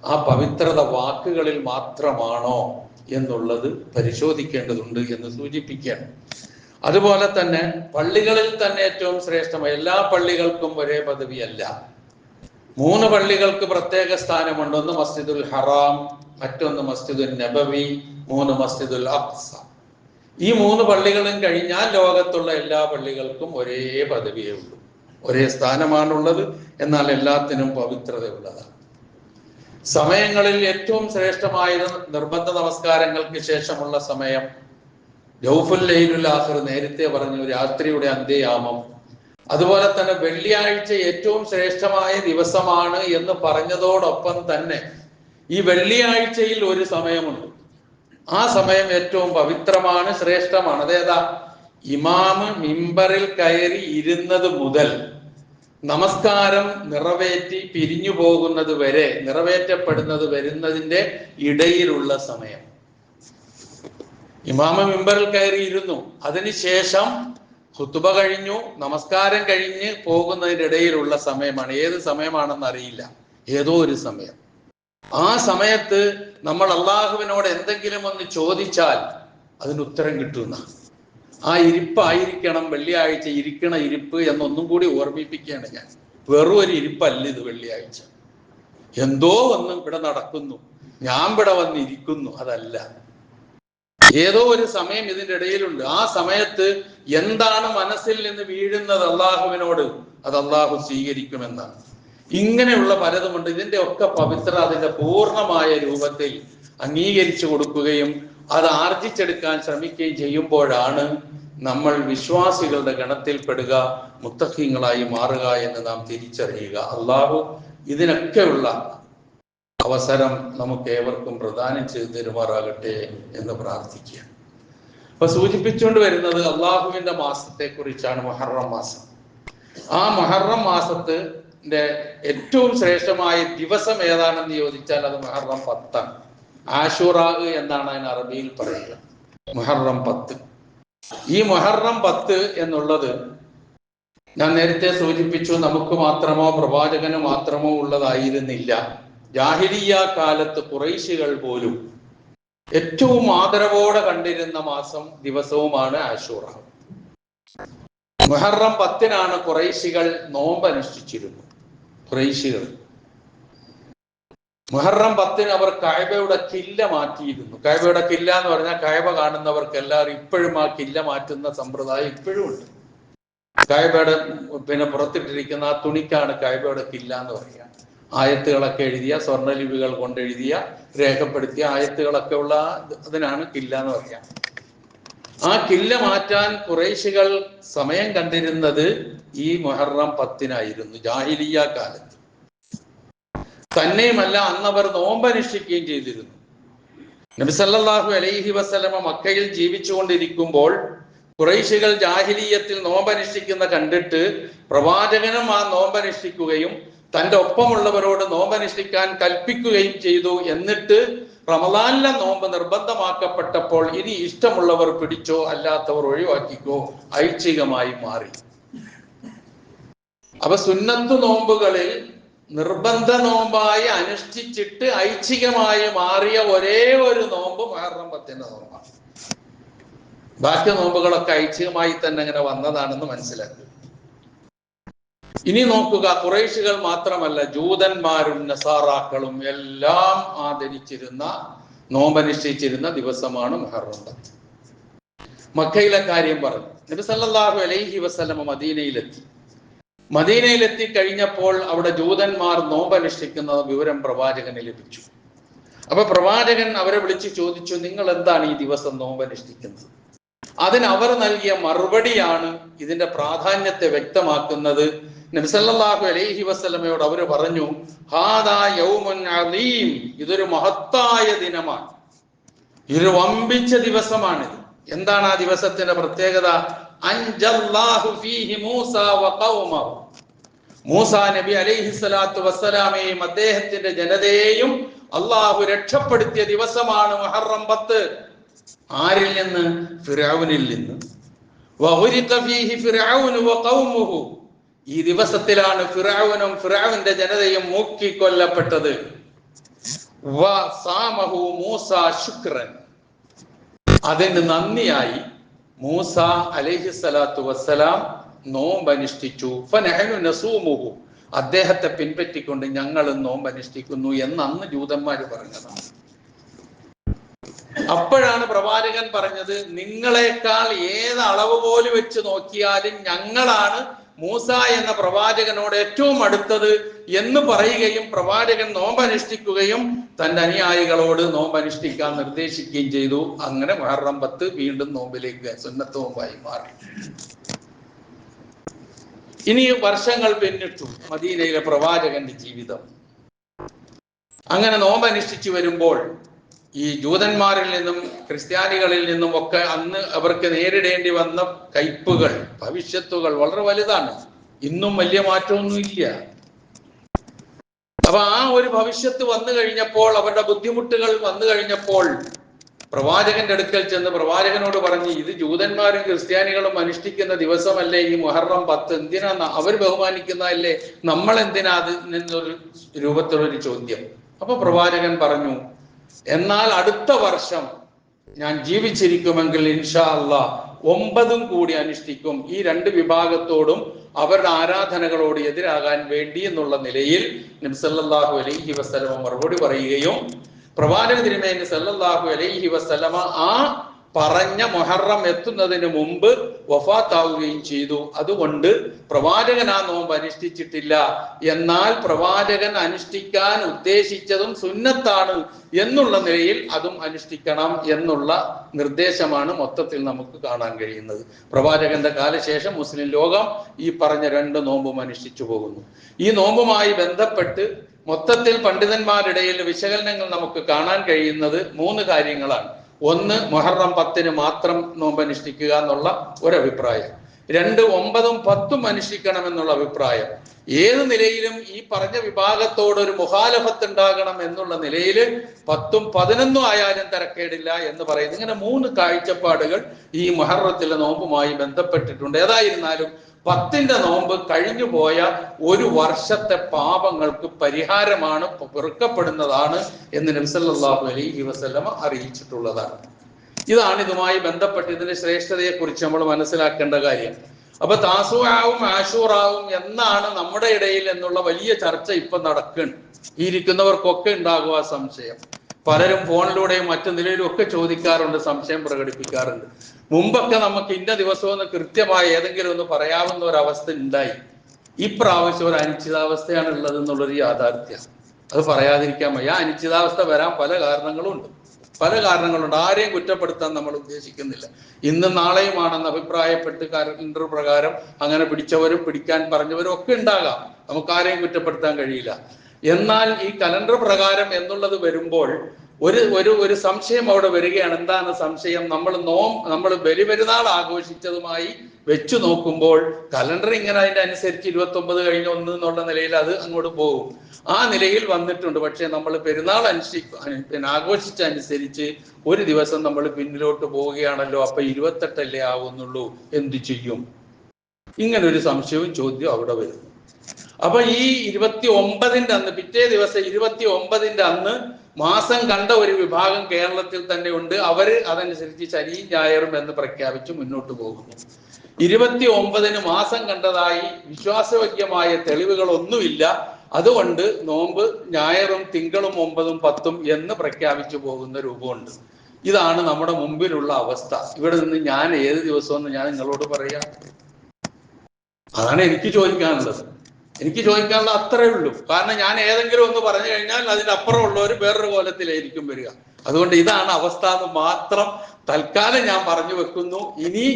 ആ പവിത്രത വാക്കുകളിൽ മാത്രമാണോ എന്നുള്ളത് പരിശോധിക്കേണ്ടതുണ്ട് എന്ന് സൂചിപ്പിക്കുകയാണ്. അതുപോലെ തന്നെ പള്ളികളിൽ തന്നെ ഏറ്റവും ശ്രേഷ്ഠമായ, എല്ലാ പള്ളികൾക്കും ഒരേ പദവിയല്ല. 3 പള്ളികൾക്ക് പ്രത്യേക സ്ഥാനമുണ്ട്. ഒന്ന് മസ്ജിദുൽ ഹറാം, മറ്റൊന്ന് മസ്ജിദുൽ നബവി, 3 മസ്ജിദുൽ അഖ്സ. ഈ 3 പള്ളികളും കഴിഞ്ഞാൽ ലോകത്തുള്ള എല്ലാ പള്ളികൾക്കും ഒരേ പദവിയേ ഉള്ളൂ, ഒരേ സ്ഥാനമാണുള്ളത്. എന്നാൽ എല്ലാത്തിനും പവിത്രതയുള്ളതാണ്. സമയങ്ങളിൽ ഏറ്റവും ശ്രേഷ്ഠമായത് നിർബന്ധ നമസ്കാരങ്ങൾക്ക് ശേഷമുള്ള സമയം, ജൗഫുൽ ലൈലുൽ ആഖിർ, നേരത്തെ പറഞ്ഞു, രാത്രിയുടെ അന്ത്യയാമം. അതുപോലെ തന്നെ വെള്ളിയാഴ്ച ഏറ്റവും ശ്രേഷ്ഠമായ ദിവസമാണ് എന്ന് പറഞ്ഞതോടൊപ്പം തന്നെ ഈ വെള്ളിയാഴ്ചയിൽ ഒരു സമയമുണ്ട്. ആ സമയം ഏറ്റവും പവിത്രമാണ്, ശ്രേഷ്ഠമാണ്. അതേതാ? ഇമാമ് മിമ്പറിൽ കയറി ഇരുന്നത് മുതൽ നമസ്കാരം നിറവേറ്റി പിരിഞ്ഞു പോകുന്നത് വരെ, നിറവേറ്റപ്പെടുന്നത് വരുന്നതിന്റെ ഇടയിലുള്ള സമയം. ഇമാമ മിമ്പറിൽ കയറി ഇരുന്നു, അതിനുശേഷം ഖുതുബ കഴിഞ്ഞു, നമസ്കാരം കഴിഞ്ഞ് പോകുന്നതിന്റെ ഇടയിലുള്ള സമയമാണ്. ഏത് സമയമാണെന്ന് അറിയില്ല, ഏതോ ഒരു സമയം. ആ സമയത്ത് നമ്മൾ അള്ളാഹുവിനോട് എന്തെങ്കിലും ഒന്ന് ചോദിച്ചാൽ അതിന് ഉത്തരം കിട്ടുന്ന ആ ഇരിപ്പായിരിക്കണം വെള്ളിയാഴ്ച ഇരിക്കണ ഇരിപ്പ് എന്നൊന്നും കൂടി ഓർമ്മിപ്പിക്കുകയാണ് ഞാൻ. വെറും ഒരു ഇരിപ്പല്ല ഇത് വെള്ളിയാഴ്ച. എന്തോ ഒന്നും ഇവിടെ നടക്കുന്നു, ഞാൻ ഇവിടെ വന്നിരിക്കുന്നു, അതല്ല. ഏതോ ഒരു സമയം ഇതിൻ്റെ ഇടയിലുണ്ട്. ആ സമയത്ത് എന്താണ് മനസ്സിൽ നിന്ന് വീഴുന്നത് അള്ളാഹുവിനോട്, അത് അള്ളാഹു സ്വീകരിക്കുമെന്നാണ്. ഇങ്ങനെയുള്ള പലതുമുണ്ട്. ഇതിന്റെ ഒക്കെ പവിത്രത അതിന്റെ പൂർണ്ണമായ രൂപത്തിൽ അംഗീകരിച്ചു കൊടുക്കുകയും അത് ആർജിച്ചെടുക്കാൻ ശ്രമിക്കുകയും ചെയ്യുമ്പോഴാണ് നമ്മൾ വിശ്വാസികളുടെ ഗണത്തിൽപ്പെടുക, മുത്തഖീങ്ങളായി മാറുക എന്ന് നാം തിരിച്ചറിയുക. അള്ളാഹു ഇതിനൊക്കെയുള്ള അവസരം നമുക്ക് ഏവർക്കും പ്രദാനം ചെയ്തു തരുമാറാകട്ടെ എന്ന് പ്രാർത്ഥിക്കുക. അപ്പൊ സൂചിപ്പിച്ചുകൊണ്ട് വരുന്നത് അള്ളാഹുവിന്റെ മാസത്തെ കുറിച്ചാണ്, മുഹറം മാസം. ആ മുഹറം മാസത്തിന്റെ ഏറ്റവും ശ്രേഷ്ഠമായ ദിവസം ഏതാണെന്ന് ചോദിച്ചാൽ അത് മുഹറം 10 ആണ്. ആശുറാ എന്നാണ് അതിന് അറബിയിൽ പറയുക, മുഹറം 10. ഈ മുഹറം 10 എന്നുള്ളത് ഞാൻ നേരത്തെ സൂചിപ്പിച്ചു, നമുക്ക് മാത്രമോ പ്രവാചകന് മാത്രമോ ഉള്ളതായിരുന്നില്ല. ജാഹിലിയ്യ കാലത്ത് ഖുറൈശികൾ പോലും ഏറ്റവും ആദരവോടെ കണ്ടിരുന്ന മാസം ദിവസവുമാണ് ആശൂറ. മുഹറം 10-നാണ് ഖുറൈശികൾ നോമ്പ് അനുഷ്ഠിച്ചിരുന്നത്. ഖുറൈശികൾ മുഹറം 10-ന് അവർ കഅബയുടെ കില്ല മാറ്റിയിരുന്നു. കഅബയുടെ കില്ല എന്ന് പറഞ്ഞാൽ കഅബ കാണുന്നവർക്ക് എല്ലാവരും ഇപ്പോഴും ആ കില്ല മാറ്റുന്ന സമ്പ്രദായം ഇപ്പോഴും ഉണ്ട്. കഅബയുടെ പുറത്തിട്ടിരിക്കുന്ന ആ തുണിക്കാണ് കഅബയുടെ കില്ല എന്ന് പറയുക. ആയത്തുകളൊക്കെ എഴുതിയ, സ്വർണ്ണലിപികൾ കൊണ്ടെഴുതിയ, രേഖപ്പെടുത്തിയ ആയത്തുകളൊക്കെ ഉള്ള അതിനാണ് കില്ല എന്ന് പറയാം. ആ കില്ല മാറ്റാൻ ഖുറൈശികൾ സമയം കണ്ടിരുന്നത് ഈ മുഹറം 10-നായിരുന്നു ജാഹിലിയ്യ കാലത്ത്. തന്നെയുമല്ല, അന്നവർ നോമ്പനുഷ്ഠിക്കുകയും ചെയ്തിരുന്നു. നബി സല്ലല്ലാഹു അലൈഹി വസല്ലമ മക്കയിൽ ജീവിച്ചുകൊണ്ടിരിക്കുമ്പോൾ ഖുറൈശികൾ ജാഹിലിയ്യത്തിൽ നോമ്പനുഷ്ഠിക്കുന്ന കണ്ടിട്ട് പ്രവാചകനും ആ നോമ്പനുഷ്ഠിക്കുകയും തൻ്റെ ഒപ്പമുള്ളവരോട് നോമ്പനുഷ്ഠിക്കാൻ കൽപ്പിക്കുകയും ചെയ്തു. എന്നിട്ട് റമദാനിലെ നോമ്പ് നിർബന്ധമാക്കപ്പെട്ടപ്പോൾ ഇനി ഇഷ്ടമുള്ളവർ പിടിച്ചോ അല്ലാത്തവർ ഒഴിവാക്കിക്കോ ഐച്ഛികമായി മാറി. അപ്പൊ സുന്നത്ത് നോമ്പുകളിൽ നിർബന്ധ നോമ്പായി അനുഷ്ഠിച്ചിട്ട് ഐച്ഛികമായി മാറിയ ഒരേ ഒരു നോമ്പ് മുഹറം 10-ന്റെ നോമ്പാണ്. ബാക്കി നോമ്പുകളൊക്കെ ഐച്ഛികമായി തന്നെ അങ്ങനെ വന്നതാണെന്ന് മനസ്സിലാക്കുക. ഇനി നോക്കുക, ഖുറൈശികൾ മാത്രമല്ല, ജൂതന്മാരും നസാറാക്കളും എല്ലാം ആദരിച്ചിരുന്ന, നോമ്പനുഷ്ഠിച്ചിരുന്ന ദിവസമാണ് മുഹറം 10. മക്കയിലെ കാര്യം പറഞ്ഞു. നബി സല്ലല്ലാഹു അലൈഹി വസല്ലമ മദീനയിലെത്തി കഴിഞ്ഞപ്പോൾ അവിടെ ജൂതന്മാർ നോമ്പനുഷ്ഠിക്കുന്ന വിവരം പ്രവാചകന് ലഭിച്ചു. അപ്പൊ പ്രവാചകൻ അവരെ വിളിച്ച് ചോദിച്ചു, നിങ്ങൾ എന്താണ് ഈ ദിവസം നോമ്പനുഷ്ഠിക്കുന്നത്? അതിന് അവർ നൽകിയ മറുപടിയാണ് ഇതിന്റെ പ്രാധാന്യത്തെ വ്യക്തമാക്കുന്നത്. നബി സല്ലല്ലാഹു അലൈഹി വസല്ലമയോട് അവർ പറഞ്ഞു, ഹാദാ യൗമുൻ അലീം, ഇതൊരു മഹത്തായ ദിനമാണ്, ഇതൊരു വമ്പിച്ച ദിവസമാണിത്. എന്താണ് ആ ദിവസത്തിന്റെ പ്രത്യേകത? അൻജല്ലാഹു ഫീഹി മൂസ വഖൗമഹു, മൂസ നബി അലൈഹി സ്വലാത്തു വസ്സലാമയെയും അദ്ദേഹത്തിന്റെ ജനതയെയും അള്ളാഹു രക്ഷപ്പെടുത്തിയ ദിവസമാണ് മുഹറം 10. ആരിൽ നിന്ന്? ഫിർഔനിൽ നിന്ന്. വഹുരിഖ ഫീഹി ഫിർഔനു വഖൗമുഹു, ഈ ദിവസത്തിലാണ് ഫിറഔനും ഫിറഔന്റെ ജനതയും മൂക്കിക്കൊല്ലപ്പെട്ടത്. വസാമഹു മൂസ ശുക്രൻ, അതിന് നന്ദിയായി മൂസ അലൈഹിസ്സലാത്തു വസ്സലാം നോമ്പനുഷ്ഠിച്ചു. ഫനഹനു നസൂമുഹു, അദ്ദേഹത്തെ പിൻപറ്റിക്കൊണ്ട് ഞങ്ങൾ നോമ്പനുഷ്ഠിക്കുന്നു എന്ന് അന്ന് ജൂതന്മാര് പറഞ്ഞതാണ്. അപ്പോഴാണ് പ്രവാചകൻ പറഞ്ഞത്, നിങ്ങളെക്കാൾ ഏത് അളവ് പോലും വെച്ച് നോക്കിയാലും ഞങ്ങളാണ് മൂസ എന്ന പ്രവാചകനോട് ഏറ്റവും അടുത്തത് എന്ന് പറയുകയും പ്രവാചകൻ നോമ്പനുഷ്ഠിക്കുകയും തന്റെ അനുയായികളോട് നോമ്പനുഷ്ഠിക്കാൻ നിർദ്ദേശിക്കുകയും ചെയ്തു. അങ്ങനെ മുഹറം 10 വീണ്ടും നോമ്പിലേക്ക് സുന്നത്ത് നോമ്പായി മാറി. ഇനി വർഷങ്ങൾ പിന്നിട്ടു മദീനയിലെ പ്രവാചകന്റെ ജീവിതം. അങ്ങനെ നോമ്പനുഷ്ഠിച്ചു വരുമ്പോൾ ഈ ജൂതന്മാരിൽ നിന്നും ക്രിസ്ത്യാനികളിൽ നിന്നും ഒക്കെ അന്ന് അവർക്ക് നേരിടേണ്ടി വന്ന കയ്പുകൾ, ഭവിഷ്യത്തുകൾ വളരെ വലുതാണ്. ഇന്നും വലിയ മാറ്റമൊന്നും ഇല്ല. അപ്പൊ ആ ഒരു ഭവിഷ്യത്ത് വന്നു കഴിഞ്ഞപ്പോൾ, അവരുടെ ബുദ്ധിമുട്ടുകൾ വന്നു കഴിഞ്ഞപ്പോൾ പ്രവാചകന്റെ അടുക്കൽ ചെന്ന് പ്രവാചകനോട് പറഞ്ഞു, ഇത് ജൂതന്മാരും ക്രിസ്ത്യാനികളും അനുഷ്ഠിക്കുന്ന ദിവസമല്ലേ ഈ മുഹറം 10, എന്തിനാ അവർ ബഹുമാനിക്കുന്നതല്ലേ, നമ്മൾ എന്തിനാ അതിൽ നിന്നൊരു രൂപത്തിലൊരു ചോദ്യം. അപ്പൊ പ്രവാചകൻ പറഞ്ഞു, എന്നാൽ അടുത്ത വർഷം ഞാൻ ജീവിച്ചിരിക്കുമെങ്കിൽ ഇൻഷാ അല്ലാഹ് 9 കൂടി അനുഷ്ഠിക്കും. ഈ 2 വിഭാഗത്തോടും അവരുടെ ആരാധനകളോട് എതിരാകാൻ വേണ്ടി എന്നുള്ള നിലയിൽ നബി സല്ലല്ലാഹു അലൈഹി വസല്ലമ മറുപടി പറയുകയും പ്രവാചക തിരുമേനി സല്ലല്ലാഹു അലൈഹി വസല്ലമ ആ പറഞ്ഞ മുഹറം എത്തുന്നതിന് മുമ്പ് വഫാത്താവുകയും ചെയ്തു. അതുകൊണ്ട് പ്രവാചകൻ ആ നോമ്പ് അനുഷ്ഠിച്ചിട്ടില്ല. എന്നാൽ പ്രവാചകൻ അനുഷ്ഠിക്കാൻ ഉദ്ദേശിച്ചതും സുന്നത്താണ് എന്നുള്ള നിലയിൽ അതും അനുഷ്ഠിക്കണം എന്നുള്ള നിർദ്ദേശമാണ് മൊത്തത്തിൽ നമുക്ക് കാണാൻ കഴിയുന്നത്. പ്രവാചകന്റെ കാലശേഷം മുസ്ലിം ലോകം ഈ പറഞ്ഞ 2 നോമ്പും അനുഷ്ഠിച്ചു പോകുന്നു. ഈ നോമ്പുമായി ബന്ധപ്പെട്ട് മൊത്തത്തിൽ പണ്ഡിതന്മാരിടയിൽ വിശകലനങ്ങൾ നമുക്ക് കാണാൻ കഴിയുന്നത് 3 കാര്യങ്ങളാണ്. ഒന്ന്, മുഹറം 10 മാത്രം നോമ്പനുഷ്ഠിക്കുക എന്നുള്ള ഒരഭിപ്രായം. 2, 9ഉം 10ഉം അനുഷ്ഠിക്കണമെന്നുള്ള അഭിപ്രായം. ഏത് നിലയിലും ഈ പറഞ്ഞ വിഭാഗത്തോട് ഒരു മുഖാലഫത്ത് ഉണ്ടാകണം എന്നുള്ള നിലയിൽ 10ഉം 11ഉം ആയാലും തരക്കേടില്ല എന്ന് പറയുന്നത്. ഇങ്ങനെ 3 കാഴ്ചപ്പാടുകൾ ഈ മുഹറത്തിലെ നോമ്പുമായി ബന്ധപ്പെട്ടിട്ടുണ്ട്. ഏതായിരുന്നാലും 10ന്റെ നോമ്പ് കഴിഞ്ഞു പോയ ഒരു വർഷത്തെ പാപങ്ങൾക്ക് പരിഹാരമാണ്, പൊറുക്കപ്പെടുന്നതാണ് എന്ന് നബി സല്ലല്ലാഹു അലൈഹി വസല്ലമ അറിയിച്ചിട്ടുള്ളതാണ്. ഇതാണ് ഇതുമായി ബന്ധപ്പെട്ട് ഇതിന്റെ ശ്രേഷ്ഠതയെ കുറിച്ച് നമ്മൾ മനസ്സിലാക്കേണ്ട കാര്യം. അപ്പൊ താസുആവും ആശൂറാവും എന്നാണ് നമ്മുടെ ഇടയിൽ എന്നുള്ള വലിയ ചർച്ച ഇപ്പൊ നടക്കുന്നുണ്ട്. ഈ ഇരിക്കുന്നവർക്കൊക്കെ ഉണ്ടാകുക സംശയം. പലരും ഫോണിലൂടെയും മറ്റു നിലയിലും ഒക്കെ ചോദിക്കാറുണ്ട്, സംശയം പ്രകടിപ്പിക്കാറുണ്ട്. മുമ്പൊക്കെ നമുക്ക് ഇന്ന ദിവസമൊന്ന് കൃത്യമായി ഏതെങ്കിലും ഒന്ന് പറയാവുന്ന ഒരവസ്ഥ ഉണ്ടായി. ഇപ്രാവശ്യം ഒരു അനിശ്ചിതാവസ്ഥയാണ് ഉള്ളത് എന്നുള്ളൊരു യാഥാർത്ഥ്യം. അത് പറയാതിരിക്കാൻ വയ്യ. അനിശ്ചിതാവസ്ഥ വരാൻ പല കാരണങ്ങളുണ്ട്. ആരെയും കുറ്റപ്പെടുത്താൻ നമ്മൾ ഉദ്ദേശിക്കുന്നില്ല. ഇന്നും നാളെയുമാണെന്ന് അഭിപ്രായപ്പെട്ട് കലണ്ടർ പ്രകാരം അങ്ങനെ പിടിച്ചവരും പിടിക്കാൻ പറഞ്ഞവരും ഒക്കെ ഉണ്ടാകാം. നമുക്ക് ആരെയും കുറ്റപ്പെടുത്താൻ കഴിയില്ല. എന്നാൽ ഈ കലണ്ടർ പ്രകാരം എന്നുള്ളത് വരുമ്പോൾ ഒരു സംശയം അവിടെ വരികയാണ്. എന്താണ് സംശയം? നമ്മൾ ബലിപെരുന്നാൾ ആഘോഷിച്ചതുമായി വെച്ചു നോക്കുമ്പോൾ കലണ്ടർ ഇങ്ങനെ അതിന്റെ അനുസരിച്ച് 29 കഴിഞ്ഞ 1 എന്നുള്ള നിലയിൽ അത് അങ്ങോട്ട് പോകും. ആ നിലയിൽ വന്നിട്ടുണ്ട്. പക്ഷെ നമ്മൾ പെരുന്നാൾ ആഘോഷിച്ചനുസരിച്ച് ഒരു ദിവസം നമ്മൾ പിന്നിലോട്ട് പോവുകയാണല്ലോ. അപ്പൊ 28 ആവുന്നുള്ളൂ, എന്തു ചെയ്യും? ഇങ്ങനൊരു സംശയവും ചോദ്യം അവിടെ വരുന്നു. അപ്പൊ ഈ 29ന്റെ അന്ന്, പിറ്റേ ദിവസം 29ന്റെ അന്ന് മാസം കണ്ട ഒരു വിഭാഗം കേരളത്തിൽ തന്നെ ഉണ്ട്. അവര് അതനുസരിച്ച് ശനിയും ഞായറും എന്ന് പ്രഖ്യാപിച്ച് മുന്നോട്ട് പോകുന്നു. 29ന് മാസം കണ്ടതായി വിശ്വാസയോഗ്യമായ തെളിവുകളൊന്നുമില്ല. അതുകൊണ്ട് നോമ്പ് ഞായറും തിങ്കളും 9ഉം 10ഉം എന്ന് പ്രഖ്യാപിച്ചു പോകുന്ന രൂപമുണ്ട്. ഇതാണ് നമ്മുടെ മുമ്പിലുള്ള അവസ്ഥ. ഇവിടെ നിന്ന് ഞാൻ ഏത് ദിവസമെന്ന് ഞാൻ നിങ്ങളോട് പറയാം. അതാണ് എനിക്ക് ചോദിക്കാനുള്ളത്. അത്രേ ഉള്ളൂ. കാരണം ഞാൻ ഏതെങ്കിലും ഒന്ന് പറഞ്ഞു കഴിഞ്ഞാൽ അതിന്റെ അപ്പുറമുള്ളവർ വേറൊരു കോലത്തിലായിരിക്കും വരിക. അതുകൊണ്ട് ഇതാണ് അവസ്ഥ എന്ന് മാത്രം തൽക്കാലം ഞാൻ പറഞ്ഞു വെക്കുന്നു. ഇനി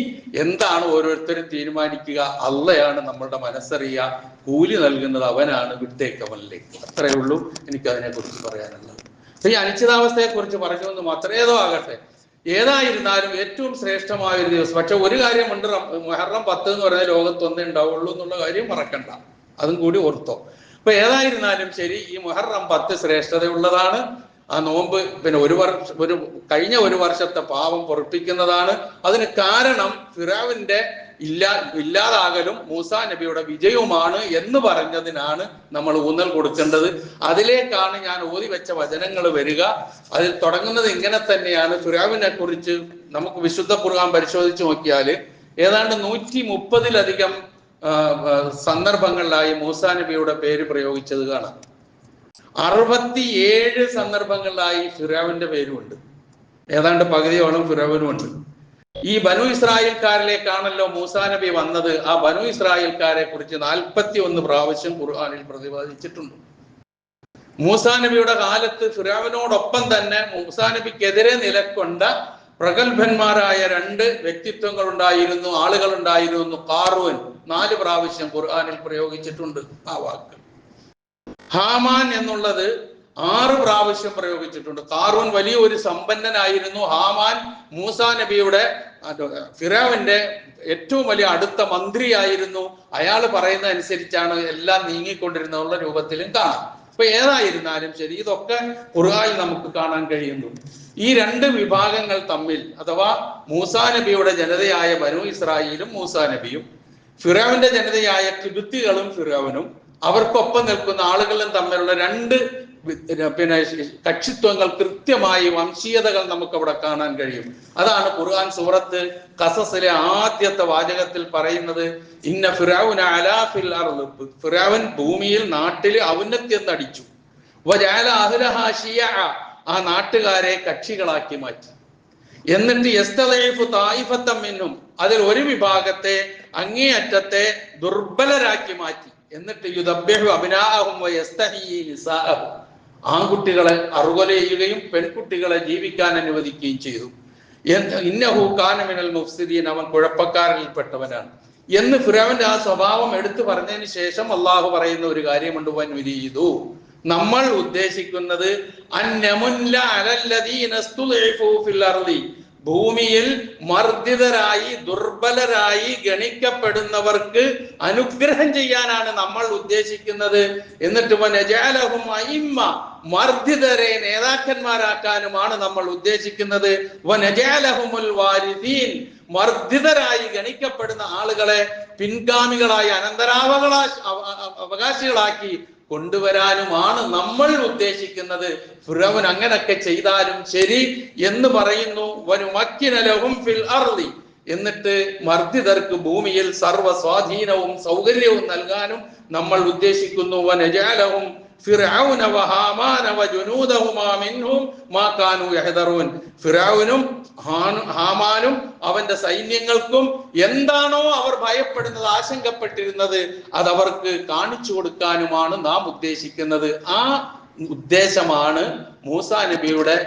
എന്താണ് ഓരോരുത്തരും തീരുമാനിക്കുക. അള്ളയാണ് നമ്മളുടെ മനസ്സറിയുക. കൂലി നൽകുന്നത് അവനാണ്, വിട്ടേക്കവനിലേക്ക്. അത്രേ ഉള്ളൂ എനിക്കതിനെ കുറിച്ച് പറയാനുള്ളത്. ഈ അനിശ്ചിതാവസ്ഥയെ കുറിച്ച് പറഞ്ഞു എന്ന് മാത്രം. ഏതോ ആകട്ടെ, ഏതായിരുന്നാലും ഏറ്റവും ശ്രേഷ്ഠമായ ഒരു ദിവസം. പക്ഷെ ഒരു കാര്യമുണ്ട്, മുഹറം 10 എന്ന് പറഞ്ഞാൽ ലോകത്തൊന്നേ ഉണ്ടാവുള്ളൂ എന്നുള്ള കാര്യം മറക്കണ്ട. അതും കൂടി ഓർത്തോ. അപ്പൊ ഏതായിരുന്നാലും ശരി, ഈ മുഹറം 10 ശ്രേഷ്ഠതയുള്ളതാണ്. ആ നോമ്പ് പിന്നെ കഴിഞ്ഞ ഒരു വർഷത്തെ പാപം പൊറുപ്പിക്കുന്നതാണ്. അതിന് കാരണം ഫിറഔന്റെ ഇല്ലാതാകലും മൂസാ നബിയുടെ വിജയവുമാണ് എന്ന് പറഞ്ഞതിനാണ് നമ്മൾ ഊന്നൽ കൊടുക്കേണ്ടത്. അതിലേക്കാണ് ഞാൻ ഓതി വെച്ച വചനങ്ങൾ വരിക. അതിൽ തുടങ്ങുന്നത് ഇങ്ങനെ തന്നെയാണ്. ഫിറഔനെ കുറിച്ച് നമുക്ക് വിശുദ്ധ ഖുർആൻ പരിശോധിച്ച് നോക്കിയാൽ ഏതാണ്ട് 130-ലധികം സന്ദർഭങ്ങളിലായി മൂസാ നബിയുടെ പേര് പ്രയോഗിച്ചത് കാണാം. 67 സന്ദർഭങ്ങളിലായി ഫിറഔന്റെ പേരുമുണ്ട്. ഏതാണ്ട് പകുതിയോളം ഫിറഔനുമുണ്ട്. ഈ ബനു ഇസ്രായേൽക്കാരിലേക്കാണല്ലോ മൂസാ നബി വന്നത്. ആ ബനു ഇസ്രായേൽക്കാരെ കുറിച്ച് 41 പ്രാവശ്യം ഖുർആനിൽ പ്രതിപാദിച്ചിട്ടുണ്ട്. മൂസാ നബിയുടെ കാലത്ത് ഫിറഔനോടൊപ്പം തന്നെ മൂസാ നബിക്കെതിരെ നിലകൊണ്ട പ്രഗത്ഭന്മാരായ 2 വ്യക്തിത്വങ്ങൾ ഉണ്ടായിരുന്നു, ആളുകൾ ഉണ്ടായിരുന്നു. ഖാറൂൻ 4 പ്രാവശ്യം ഖുർആനിൽ പ്രയോഗിച്ചിട്ടുണ്ട് ആ വാക്ക്. ഹാമാൻ എന്നുള്ളത് 6 പ്രാവശ്യം പ്രയോഗിച്ചിട്ടുണ്ട്. ഖാറൂൻ വലിയ ഒരു സമ്പന്നനായിരുന്നു. ഹാമാൻ മൂസാ നബിയുടെ ഫിറഔന്റെ ഏറ്റവും വലിയ അടുത്ത മന്ത്രിയായിരുന്നു. അയാൾ പറയുന്ന അനുസരിച്ചാണ് എല്ലാം നീങ്ങിക്കൊണ്ടിരുന്നുള്ള രൂപത്തിലും കാണാം. അപ്പൊ ഏതായിരുന്നാലും ശരി, ഇതൊക്കെ ഖുർആനിൽ നമുക്ക് കാണാൻ കഴിയുന്നു. ഈ 2 വിഭാഗങ്ങൾ തമ്മിൽ, അഥവാ മൂസാ നബിയുടെ ജനതയായ ബനു ഇസ്രായേലും മൂസാ നബിയും ഫിറഔന്റെ ജനതയായ കിബിത്തികളും ഫിറഔനും അവർക്കൊപ്പം നിൽക്കുന്ന ആളുകളും തമ്മിലുള്ള 2 കക്ഷിത്വങ്ങൾ, കൃത്യമായി വംശീയതകൾ നമുക്ക് അവിടെ കാണാൻ കഴിയും. അതാണ് ഖുർആൻ സൂറത്ത് ഖസസിലെ ആദ്യത്തെ വാചകത്തിൽ പറയുന്നത്, ഇന്ന ഫിറഔന അലാ ഫിൽ അർള്, ഫിറഔൻ ഭൂമിയിൽ നാട്ടിൽ ഔന്നത്യം നടിച്ചു. വജഅല അഹ്ലഹാ ശിയഅ, ആ നാട്ടുകാരെ കക്ഷികളാക്കി മാറ്റി. എന്നിട്ട് യസ്തളഇഫു തായിഫത്തൻ മിൻഹും, അതിൽ ഒരു വിഭാഗത്തെ അങ്ങേയറ്റത്തെ ദുർബലരാക്കി മാറ്റി. എന്നിട്ട് യുദബ്ബിഹു അബ്നാഅഹും വയസ്തഹീ നിസാഅഹും, ആൺകുട്ടികളെ അറുകൊല ചെയ്യുകയും പെൺകുട്ടികളെ ജീവിക്കാൻ അനുവദിക്കുകയും ചെയ്തു. ഇന്നഹു കാന മിനൽ മുഫ്സിദീൻ, അവൻ കുഴപ്പക്കാരിൽപ്പെട്ടവനാണ് എന്ന് ഫിറഔന്റെ ആ സ്വഭാവം എടുത്തു പറഞ്ഞതിന് ശേഷം അള്ളാഹു പറയുന്ന ഒരു കാര്യമുണ്ട്, വനുരീദു, നമ്മൾ ഉദ്ദേശിക്കുന്നത് അന്നമുല്ല അലല്ലദീന സ്തുളിഫു ഫിൽ അർളി, ഭൂമിയിൽ മർദ്ദിതരായി ദുർബലരായി ഗണിക്കപ്പെടുന്നവർക്ക് അനുഗ്രഹം ചെയ്യാനാണ് നമ്മൾ ഉദ്ദേശിക്കുന്നത്. എന്നിട്ട് വനജഅലഹും അഇമ്മ, മർദ്ദിതരെ നേതാക്കന്മാരാക്കാനുമാണ് നമ്മൾ ഉദ്ദേശിക്കുന്നത്. വനജഅലഹുമുൽ വാരിദീൻ, മർദ്ദിതരായി ഗണിക്കപ്പെടുന്ന ആളുകളെ പിൻഗാമികളായി അവകാശികളാക്കി കൊണ്ടുവരാനുമാണ് നമ്മൾ ഉദ്ദേശിക്കുന്നത്. ഫിറഔൻ അങ്ങനൊക്കെ ചെയ്താലും ശരി എന്ന് പറയുന്നു. വനുമക്കിന ലഹും ഫിൽ അർളി, എന്നിട്ട് മർദ്ദിതർക്ക് ഭൂമിയിൽ സർവ്വ സ്വാധീനവും സൗകര്യവും നൽകാനും നമ്മൾ ഉദ്ദേശിക്കുന്നു. വനജഅലഹും ഫിർഔന വഹാമാന വജുനൂദഹുമാ മിൻഹും മാ കാനൂ യഹ്ദറൂൻ, ഫിർഔനും ഹാമാനും അവന്റെ സൈന്യങ്ങൾക്കും എന്താണോ അവർ ഭയപ്പെടുന്നത്, ആശങ്കപ്പെട്ടിരുന്നത്, അതവർക്ക് കാണിച്ചു കൊടുക്കാനുമാണ് നാം ഉദ്ദേശിക്കുന്നത്. ആ ഉദ്ദേശമാണ് മൂസാ നബിയുടെ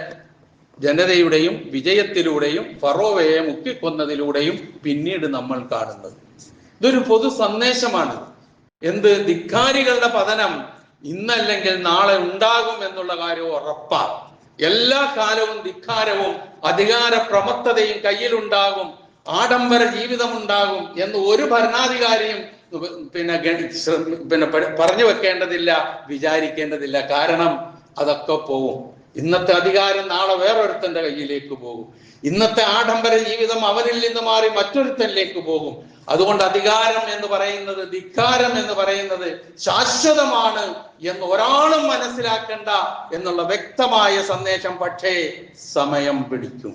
ജനതയുടെയും വിജയത്തിലൂടെയും ഫറോവയെ മുക്കിക്കൊന്നതിലൂടെയും പിന്നീട് നമ്മൾ കാണുന്നത്. ഇതൊരു പൊതു സന്ദേശമാണ്. എന്ത്? ധിക്കാരികളുടെ പതനം ഇന്നല്ലെങ്കിൽ നാളെ ഉണ്ടാകും എന്നുള്ള കാര്യം ഉറപ്പാണ്. എല്ലാ കാലവും ധിക്കാരവും അധികാര പ്രമത്തതയും കയ്യിലുണ്ടാകും, ആഡംബര ജീവിതമുണ്ടാകും എന്ന് ഒരു ഭരണാധികാരിയും പറഞ്ഞു വെക്കേണ്ടതില്ല, വിചാരിക്കേണ്ടതില്ല. കാരണം അതൊക്കെ പോവും. ഇന്നത്തെ അധികാരം നാളെ വേറൊരുത്തന്റെ കയ്യിലേക്ക് പോകും. ഇന്നത്തെ ആഡംബര ജീവിതം അവനിൽ നിന്ന് മാറി മറ്റൊരുത്തനിലേക്ക് പോകും. അതുകൊണ്ട് അധികാരം എന്ന് പറയുന്നത്, ധിക്കാരം എന്ന് പറയുന്നത് ശാശ്വതമാണ് എന്ന് ഒരാളും മനസ്സിലാക്കണ്ട എന്നുള്ള വ്യക്തമായ സന്ദേശം. പക്ഷേ സമയം പിടിക്കും.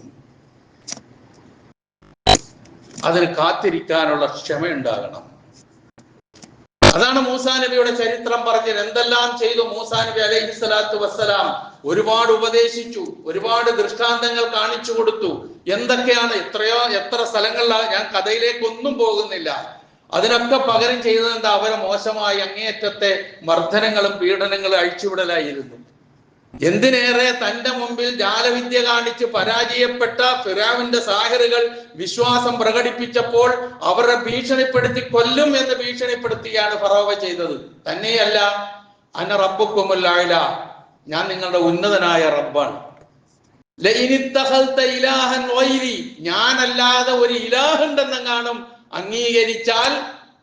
അതിന് കാത്തിരിക്കാനുള്ള ക്ഷമയുണ്ടാകണം. അതാണ് മൂസാ നബിയുടെ ചരിത്രം പറഞ്ഞത്. എന്തെല്ലാം ചെയ്തു മൂസാ നബി അലൈഹിസ്സലാത്തു വസ്സലാം? ഒരുപാട് ഉപദേശിച്ചു, ഒരുപാട് ദൃഷ്ടാന്തങ്ങൾ കാണിച്ചു കൊടുത്തു. എന്തൊക്കെയാണ്, എത്ര സ്ഥലങ്ങളിലാണ്, ഞാൻ കഥയിലേക്കൊന്നും പോകുന്നില്ല. അതിനൊക്കെ പകരം ചെയ്തത് എന്താ? അവരെ മോശമായി അങ്ങേയറ്റത്തെ മർദ്ദനങ്ങളും പീഡനങ്ങളും അഴിച്ചുവിടലായിരുന്നു. എന്തിനേറെ തന്റെ മുമ്പിൽ ജാലവിദ്യ കാണിച്ച് പരാജയപ്പെട്ട ഫിറഔന്റെ സാഹിറുകൾ വിശ്വാസം പ്രകടിപ്പിച്ചപ്പോൾ അവരെ ഭീഷണിപ്പെടുത്തി കൊല്ലും എന്ന് ഭീഷണിപ്പെടുത്തിയാണ് ഫറോവ ചെയ്തത്. തന്നെയല്ല, അന റബ്ബുക്കുമുൽ അഅ്ല, ഞാൻ നിങ്ങളുടെ ഉന്നതനായ റബ്ബാണ്. ലഇനിത്തഖൽത ഇലാഹൻ ഗൈരി, ഞാനല്ലാതെ ഒരു ഇലാഹുണ്ടെന്നെങ്ങാനും അംഗീകരിച്ചാൽ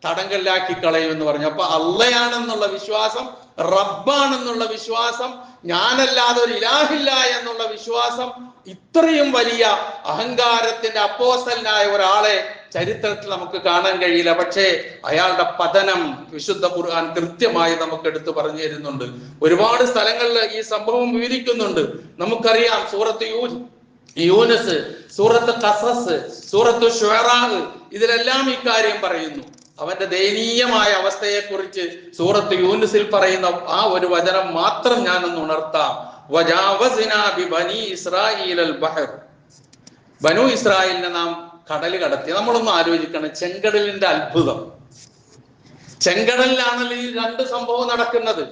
തടങ്കലിലാക്കി കളയുമെന്ന് പറഞ്ഞു. അപ്പൊ അള്ളയാണെന്നുള്ള വിശ്വാസം, റബ്ബാണെന്നുള്ള വിശ്വാസം, ഞാനല്ലാതെ ഒരു ഇലാഹില്ല എന്നുള്ള വിശ്വാസം ഇത്രയും വലിയ അഹങ്കാരത്തിന്റെ അപ്പോസ്തലനായ ഒരാളെ ചരിത്രത്തിൽ നമുക്ക് കാണാൻ കഴിയില്ല. പക്ഷേ അയാളുടെ പതനം വിശുദ്ധ ഖുർആൻ കൃത്യമായി നമുക്ക് എടുത്തു പറഞ്ഞു തരുന്നുണ്ട്. ഒരുപാട് സ്ഥലങ്ങളിൽ ഈ സംഭവം വിവരിക്കുന്നുണ്ട്. നമുക്കറിയാം സൂറത്ത് യൂനുസ്, സൂറത്ത് ഖസസ്, സൂറത്ത് ശുഅറാ, ഇതിലെല്ലാം ഇക്കാര്യം പറയുന്നു. അവന്റെ ദയനീയമായ അവസ്ഥയെ കുറിച്ച് സൂറത്ത് യൂനുസിൽ പറയുന്ന ആ ഒരു വചനം മാത്രം ഞാനൊന്ന് ഉണർത്താം. വജാവസ്നാ ബിബനി ഇസ്രായീലൽ ബഹർ. ബനു ഇസ്രായേലിനെ നാം കടൽ കടത്തി. നമ്മളൊന്ന് ആലോചിക്കണം, ചെങ്കടലിന്റെ അത്ഭുതം. ചെങ്കടലിലാണല്ലോ ഈ രണ്ട് സംഭവം നടക്കുന്നത്.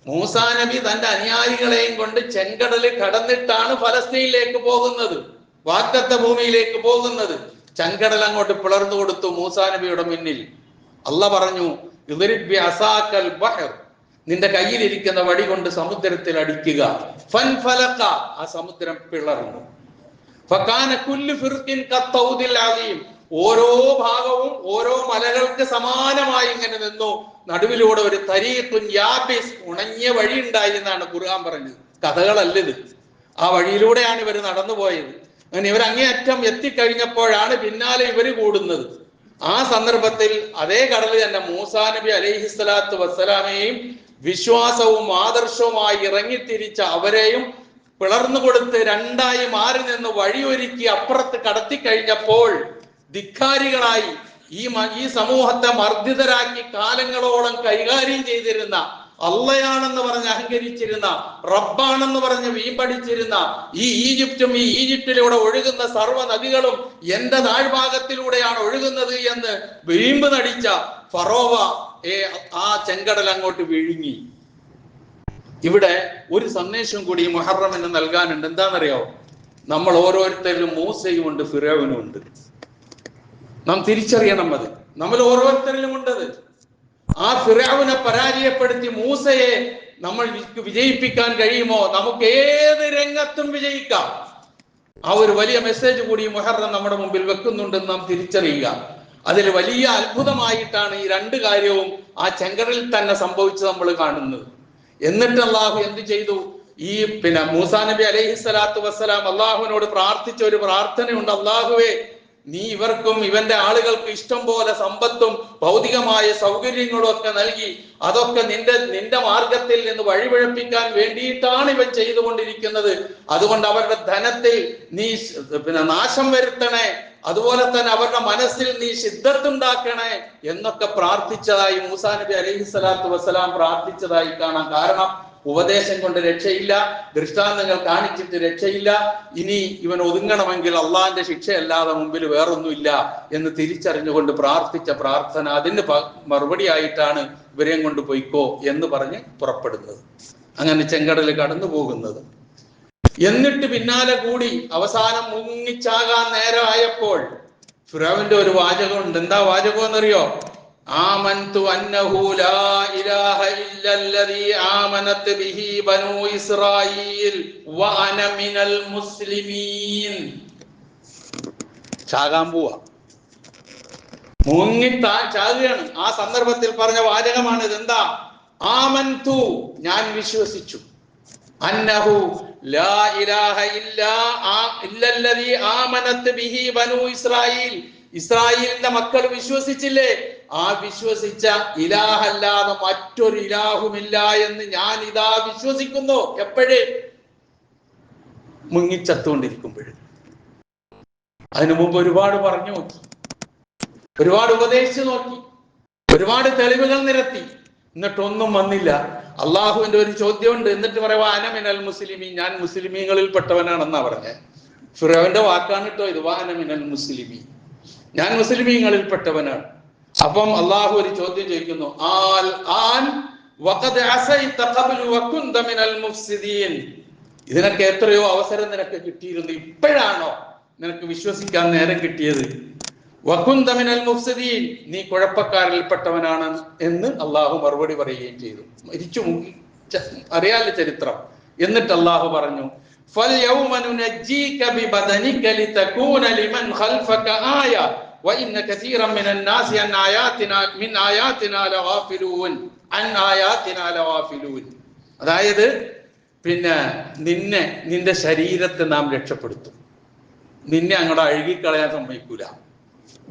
മൂസാ നബി തന്റെ അനുയായികളെയും കൊണ്ട് ചെങ്കടല് കടന്നിട്ടാണ് ഫലസ്തീനിലേക്ക് പോകുന്നത്, വാഗ്ദത്ത ഭൂമിയിലേക്ക് പോകുന്നത്. ചെങ്കടൽ അങ്ങോട്ട് പിളർന്നു കൊടുത്തു മൂസാ നബിയുടെ മുന്നിൽ. അള്ളാഹ് പറഞ്ഞു, ഇദ്രിബ് ബിഅസാക്കൽ ബഹർ, നിന്റെ കയ്യിലിരിക്കുന്ന വടി കൊണ്ട് സമുദ്രത്തിൽ അടിക്കുക. ഫൻഫലഖ, ആ സമുദ്രം പിളർന്നു. ഫകാന കുല്ലു ഫിർഖിൻ കത്തൗദിൽ അലീം, ഓരോ ഭാഗവും ഓരോ മലകൾക്ക് സമാനമായി ഇങ്ങനെ നിന്നു. നടുവിലൂടെ ഒരു തരീഖുൻ യാബിസ്, ഉണങ്ങിയ വഴി ഉണ്ടായി എന്നാണ് ഖുർആൻ പറഞ്ഞത്. കഥകളല്ലത്. ആ വഴിയിലൂടെയാണ് ഇവർ നടന്നുപോയത്. അങ്ങനെ ഇവർ അങ്ങേയറ്റം എത്തിക്കഴിഞ്ഞപ്പോഴാണ് പിന്നാലെ ഇവര് കൂടുന്നത്. ആ സന്ദർഭത്തിൽ അതേ കടലിൽ തന്നെ മൂസാ നബി അലൈഹിസ്സലാത്തു വസ്സലാമയെയും വിശ്വാസവും ആദർശവുമായി ഇറങ്ങിത്തിരിച്ച അവരെയും പിളർന്നു കൊടുത്ത് രണ്ടായി മാറി നിന്ന് വഴിയൊരുക്കി അപ്പുറത്ത് കടത്തി കഴിഞ്ഞപ്പോൾ ധിക്കാരികളായി ഈ സമൂഹത്തെ മർദ്ദിതരാക്കി കാലങ്ങളോളം കൈകാര്യം ചെയ്തിരുന്ന, അള്ളയാണെന്ന് പറഞ്ഞ് അഹങ്കരിച്ചിരുന്ന, റബ്ബാണെന്ന് പറഞ്ഞ് വീമ്പടിച്ചിരുന്ന ഈ ഈജിപ്തും ഈ ഈജിപ്തിലൂടെ ഒഴുകുന്ന സർവ്വ നദികളും എന്റെ താഴ്ഭാഗത്തിലൂടെയാണ് ഒഴുകുന്നത് എന്ന് വീമ്പ് നടിച്ച ഫറോവ ആ ചെങ്കടൽ അങ്ങോട്ട് വിഴുങ്ങി. ഇവിടെ ഒരു സന്ദേശം കൂടി മുഹറമിന് നൽകാനുണ്ട്. എന്താണെന്നറിയോ? നമ്മൾ ഓരോരുത്തരിലും മൂസയും ഉണ്ട്, ഫിറഔനും ഉണ്ട്. നാം തിരിച്ചറിയണം അത്. നമ്മൾ ഓരോരുത്തരിലും ഉണ്ടത്. ആ ഫിറഔനെ പരാജയപ്പെടുത്തി മൂസയെ നമ്മൾ വിജയിപ്പിക്കാൻ കഴിയുമോ? നമുക്ക് ഏത് രംഗത്തും വിജയിക്കാം. ആ ഒരു വലിയ മെസ്സേജ് കൂടി മുഹറം നമ്മുടെ മുമ്പിൽ വെക്കുന്നുണ്ടെന്ന് നാം തിരിച്ചറിയുക. അതിൽ വലിയ അത്ഭുതമായിട്ടാണ് ഈ രണ്ട് കാര്യവും ആ ചെങ്കടലിൽ തന്നെ സംഭവിച്ചത് നമ്മൾ കാണുന്നത്. എന്നിട്ട് അള്ളാഹു എന്ത് ചെയ്തു? ഈ മൂസാ നബി അലൈഹിസ്സലാത്തു വസ്സലാം അള്ളാഹുവിനോട് പ്രാർത്ഥിച്ച ഒരു പ്രാർത്ഥനയുണ്ട്. അള്ളാഹുവേ, നീ ഇവർക്കും ഇവന്റെ ആളുകൾക്ക് ഇഷ്ടം പോലെ സമ്പത്തും ഭൗതികമായ സൗകര്യങ്ങളും ഒക്കെ നൽകി, അതൊക്കെ നിന്റെ മാർഗത്തിൽ നിന്ന് വഴിപിഴപ്പിക്കാൻ വേണ്ടിയിട്ടാണ് ഇവൻ ചെയ്തുകൊണ്ടിരിക്കുന്നത്. അതുകൊണ്ട് അവരുടെ ധനത്തിൽ നീ നാശം വരുത്തണേ, അതുപോലെ തന്നെ അവരുടെ മനസ്സിൽ നീ ശിദ്ധത്തുണ്ടാക്കണേ എന്നൊക്കെ പ്രാർത്ഥിച്ചതായി മൂസാ നബി അലൈഹിസ്സലാത്തു വസ്സലാം പ്രാർത്ഥിച്ചതായി കാണാം. കാരണം ഉപദേശം കൊണ്ട് രക്ഷയില്ല, ദൃഷ്ടാന്തങ്ങൾ കാണിച്ചിട്ട് രക്ഷയില്ല. ഇനി ഇവൻ ഒതുങ്ങണമെങ്കിൽ അള്ളാഹിന്റെ ശിക്ഷയല്ലാതെ മുമ്പിൽ വേറൊന്നുമില്ല എന്ന് തിരിച്ചറിഞ്ഞുകൊണ്ട് പ്രാർത്ഥിച്ച പ്രാർത്ഥന, അതിന് മറുപടിയായിട്ടാണ് ഇവരെയും കൊണ്ട് പൊയ്ക്കോ എന്ന് പറഞ്ഞ് പുറപ്പെടുന്നത്. അങ്ങനെ ചെങ്കടൽ കടന്നു പോകുന്നത്. എന്നിട്ട് പിന്നാലെ കൂടി അവസാനം മുങ്ങിച്ചാകാൻ നേരമായപ്പോൾ ഫിറഔന്റെ ഒരു വാചകമുണ്ട്. എന്താ വാചകം എന്നറിയോ? ആമന്തു അന്നഹു ലാ ഇലാഹ ഇല്ലല്ലദീ ആമനത് ബിഹി ബനൂ ഇസ്രായീൽ വ അന മിനൽ മുസ്ലിമീൻ. ചാകാൻ പോവാ, മുങ്ങി ചാകുകയാണ്. ആ സന്ദർഭത്തിൽ പറഞ്ഞ വാചകമാണ് ഇതെന്താ? ആമന്തു, ഞാൻ വിശ്വസിച്ചു. അന്നഹു ലാ ഇലാഹ ഇല്ലല്ലദീ ആമനത് ബിഹി ബനൂ ഇസ്രായീൽ, ഇസ്രായേലിന്റെ മക്കൾ വിശ്വസിച്ചില്ലേ? ആ വിശ്വസിച്ച ഇലാഹല്ലാതെ മറ്റൊരു ഇലാഹുമില്ല എന്ന് ഞാൻ ഇതാ വിശ്വസിക്കുന്നു. എപ്പോഴേ? മുങ്ങിച്ചത്തുകൊണ്ടിരിക്കുമ്പോഴേ. അതിനു മുമ്പ് ഒരുപാട് പറഞ്ഞു നോക്കി, ഒരുപാട് ഉപദേശിച്ചു നോക്കി, ഒരുപാട് തെളിവുകൾ നിരത്തി, എന്നിട്ടൊന്നും വന്നില്ല. അള്ളാഹുവിന്റെ ഒരു ചോദ്യമുണ്ട്. എന്നിട്ട് പറയുക അന മിനൽ മുസ്ലിമീൻ, ഞാൻ മുസ്ലിമീങ്ങളിൽ പെട്ടവനാണെന്നാ പറഞ്ഞേ. ഫിറഔന്റെ വാക്കാണ് കേട്ടോ ഇത്. അന മിനൽ മുസ്ലിമീൻ, ഞാൻ മുസ്ലിമീങ്ങളിൽ പെട്ടവനാണ്. അപ്പം അള്ളാഹു ഒരു ചോദ്യം ചോദിക്കുന്നു. ഇതിനൊക്കെ എത്രയോ അവസരം നിനക്ക് കിട്ടിയിരുന്നു, ഇപ്പോഴാണോ നിനക്ക് വിശ്വസിക്കാൻ നേരം കിട്ടിയത്? വകുന്ത മിനൽ മുഫ്സിദീൻ, നീ കുഴപ്പക്കാരിൽപ്പെട്ടവനാണ് എന്ന് അള്ളാഹു മറുപടി പറയുകയും ചെയ്തു. മരിച്ചു മുങ്ങി, അറിയാലോ ചരിത്രം. എന്നിട്ട് അള്ളാഹു പറഞ്ഞു, فَالْيَوْمَ نُنَجِّيكَ بِبَدَنِكَ لِتَكُونَ لِمَنْ خَلْفَكَ آيَةً وَإِنَّ كَثِيرًا مِنَ النَّاسِ عَنْ آيَاتِنَا لَغَافِلُونَ. അതായത് പിന്നെ നിന്റെ ശരീരത്തെ നാം രക്ഷപ്പെടുത്തും. നിന്നെ അങ്ങോട്ട് അഴുകിക്കളയാൻ സമ്മതിക്കൂല.